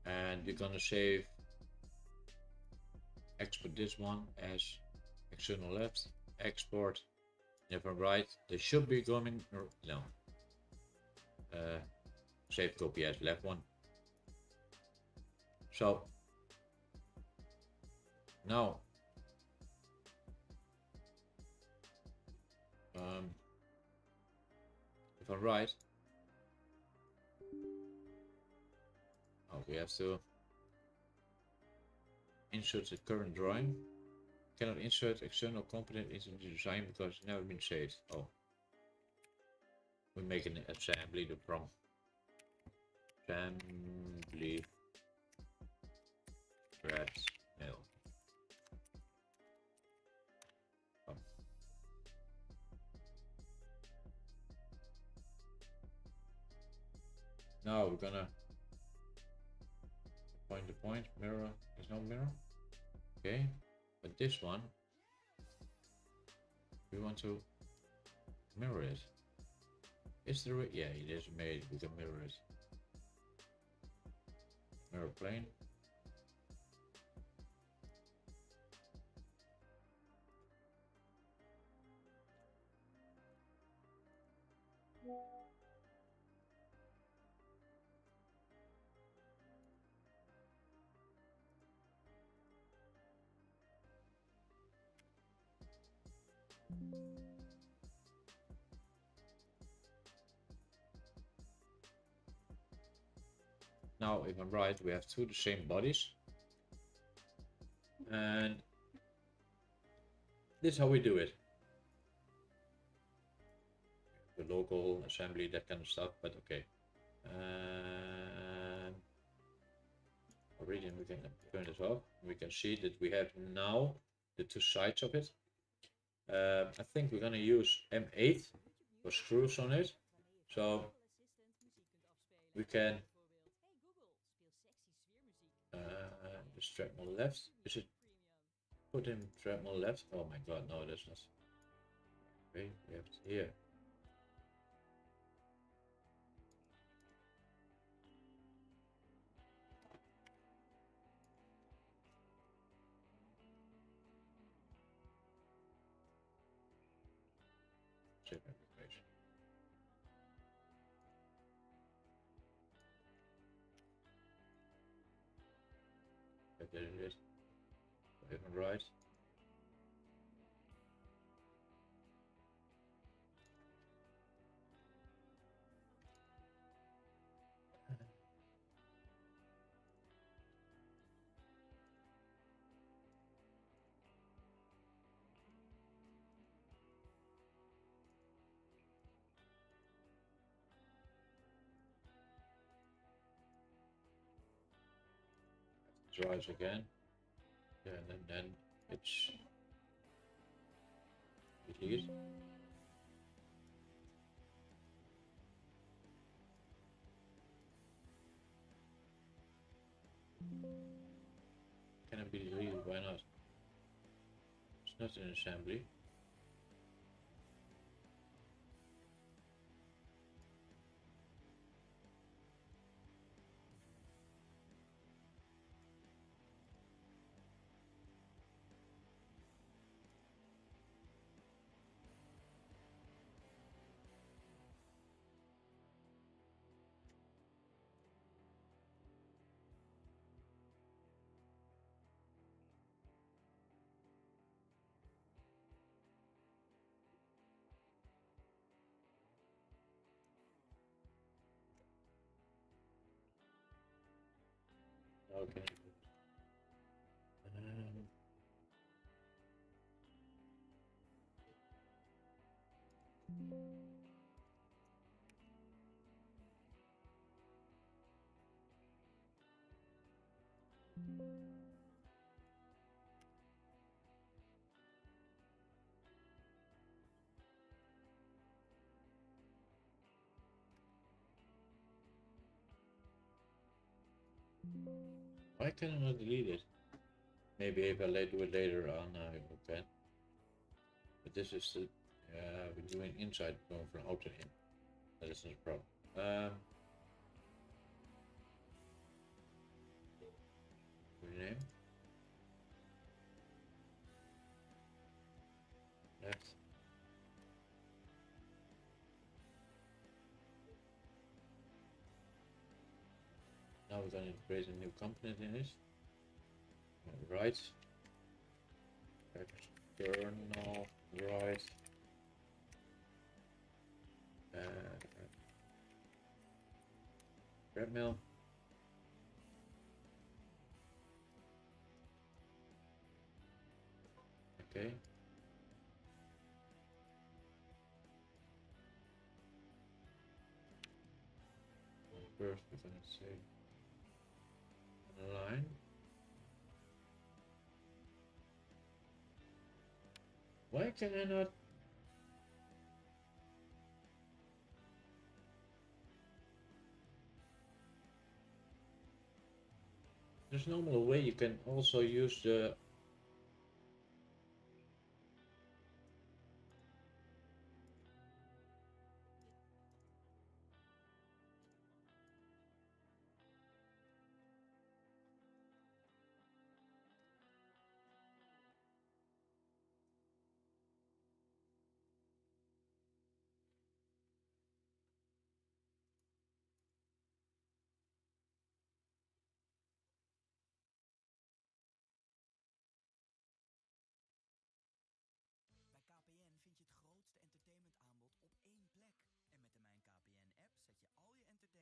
and we're gonna save export this one as external left, export. If I'm right, they should be coming. No. Save copy as left one. So now if I'm right, we have to insert the current drawing. Cannot insert external component into the design because it's never been saved. Oh, we make an assembly from assembly threadmill. Oh. Now we're gonna point to point mirror. There's no mirror. Okay, but this one we want to mirror it. Is there? Yeah, it is made. We can mirror it. Mirror plane. Now, if I'm right, we have two the same bodies, and this is how we do it. The local assembly, that kind of stuff, but okay. We're region, we can turn this off. We can see that we have now the two sides of it. I think we're gonna use M8 for screws on it, so we can just treadmill left. Is it put in treadmill left? Oh my god, no, that's not. Okay, we have it here. Save application. There it is. Left and right. Drives again. Yeah, and then it's delete. Can it be deleted? Why not? It's not an assembly. Okay. Why can I not delete it? Maybe if I do it later on, I can. But this is the, we're doing inside, going from out to in. That is not a problem. Rename. Left. Now we're going to create a new component in it. Right. External right. Threadmill. Okay. First we're going to say line. Why can I not? There's normally a way you can also use the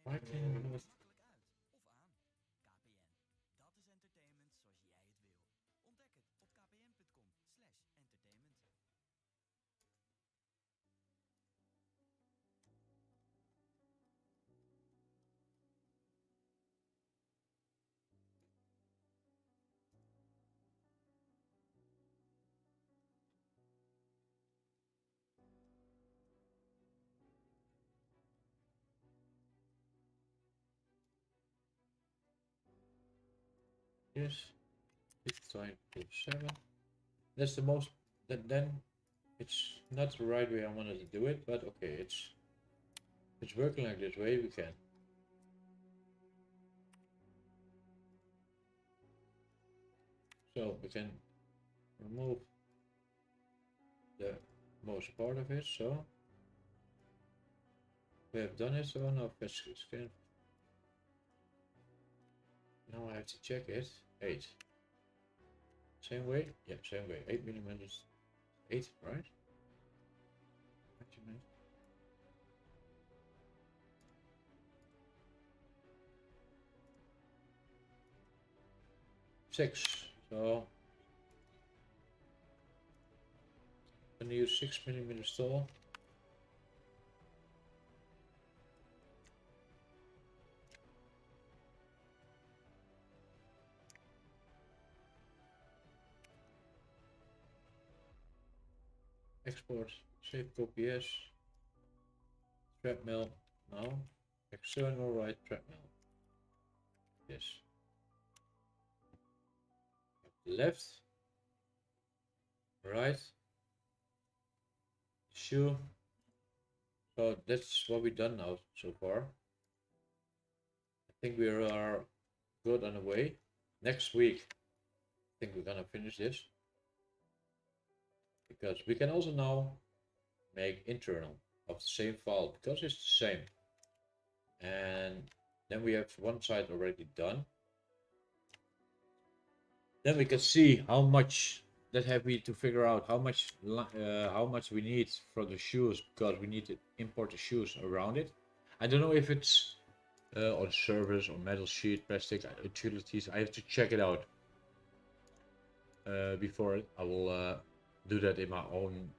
Bij KPN vind je het grootste entertainmentaanbod op één plek. En met de Mijn KPN-app zet je al je entertainment why can I not? makkelijk uit. Of aan. KPN. Dat is entertainment zoals jij het wil. Ontdek het op kpn.com/entertainment. this. 7. That's the most. Then it's not the right way I wanted to do it, but okay, it's working like this way. We can. So we can remove the most part of it. So we have done it. So now let's scan. Now I have to check it. 8. Same way? Yeah, same way. 8 millimeters. 8, right? 6. So I'm gonna use 6 millimeters tall. Export, save copy yes. Threadmill, no. External right threadmill. Yes. Left, right, shoe. So that's what we've done now so far. I think we are good on the way. Next week, I think we're gonna finish this. Because we can also now make internal of the same file because it's the same. And then we have one side already done. Then we can see how much that have we to figure out how much we need for the shoes because we need to import the shoes around it. I don't know if it's on service or metal sheet, plastic, utilities. I have to check it out before I will do that in my own.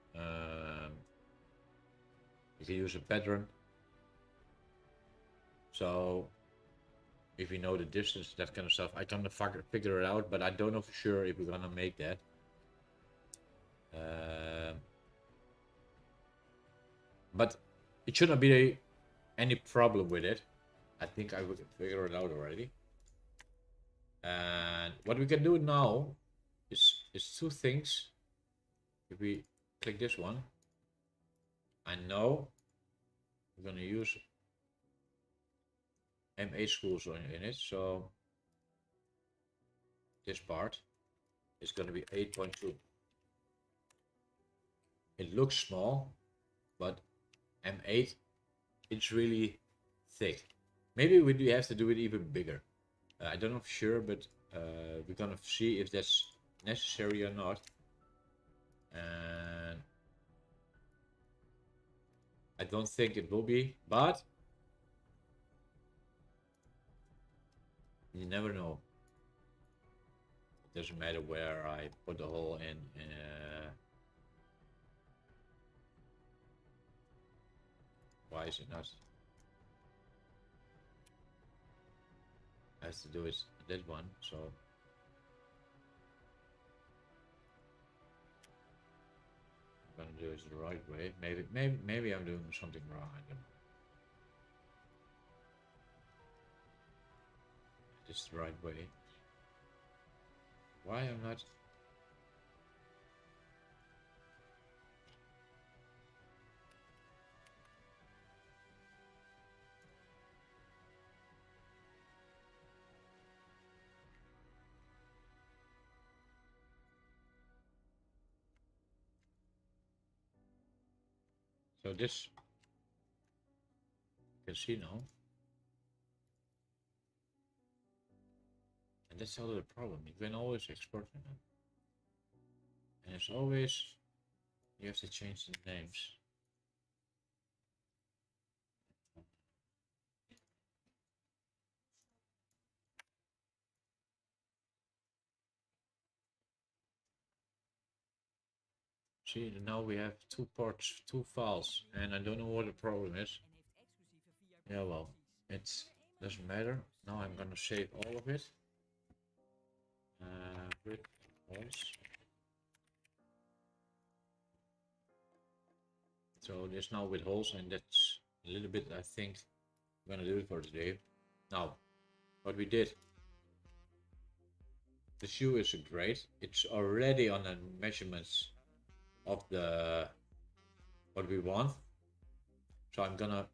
You can use a pattern. So if we know the distance, that kind of stuff, I can figure it out, but I don't know for sure if we're gonna make that. But it shouldn't be any problem with it. I think I would figure it out already. And what we can do now is two things. If we click this one, I know we're gonna use M8 screws in it, so this part is gonna be 8.2. It looks small, but M8 it's really thick. Maybe we do have to do it even bigger. I don't know for sure, but we're gonna see if that's necessary or not. And I don't think it will be, but you never know. It doesn't matter where I put the hole in. Why is it not? I have to do it that one, so I'm gonna do it the right way. Maybe I'm doing something wrong. I don't know. This is the right way. Why I'm not? So this you can see now. And that's also the problem. You can always export it. And it's always you have to change the names. See, now we have two parts, two files, and I don't know what the problem is. Yeah, well, it doesn't matter. Now I'm gonna save all of it. With holes. So this now with holes, and that's a little bit. I think I'm gonna do it for today. Now, what we did. The shoe is great. It's already on the measurements of the what we want. So I'm gonna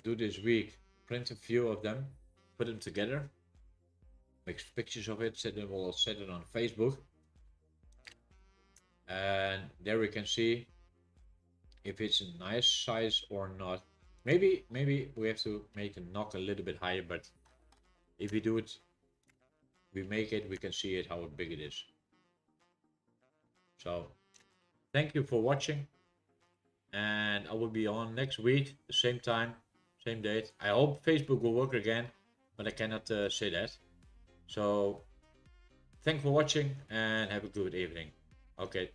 do this week, print a few of them, put them together, make pictures of it, we'll set it on Facebook. And there we can see if it's a nice size or not. Maybe we have to make the knock a little bit higher, but if we do it, we make it, we can see it how big it is. So thank you for watching, and I will be on next week, the same time, same date. I hope Facebook will work again, but I cannot say that. So thanks for watching and have a good evening. Okay.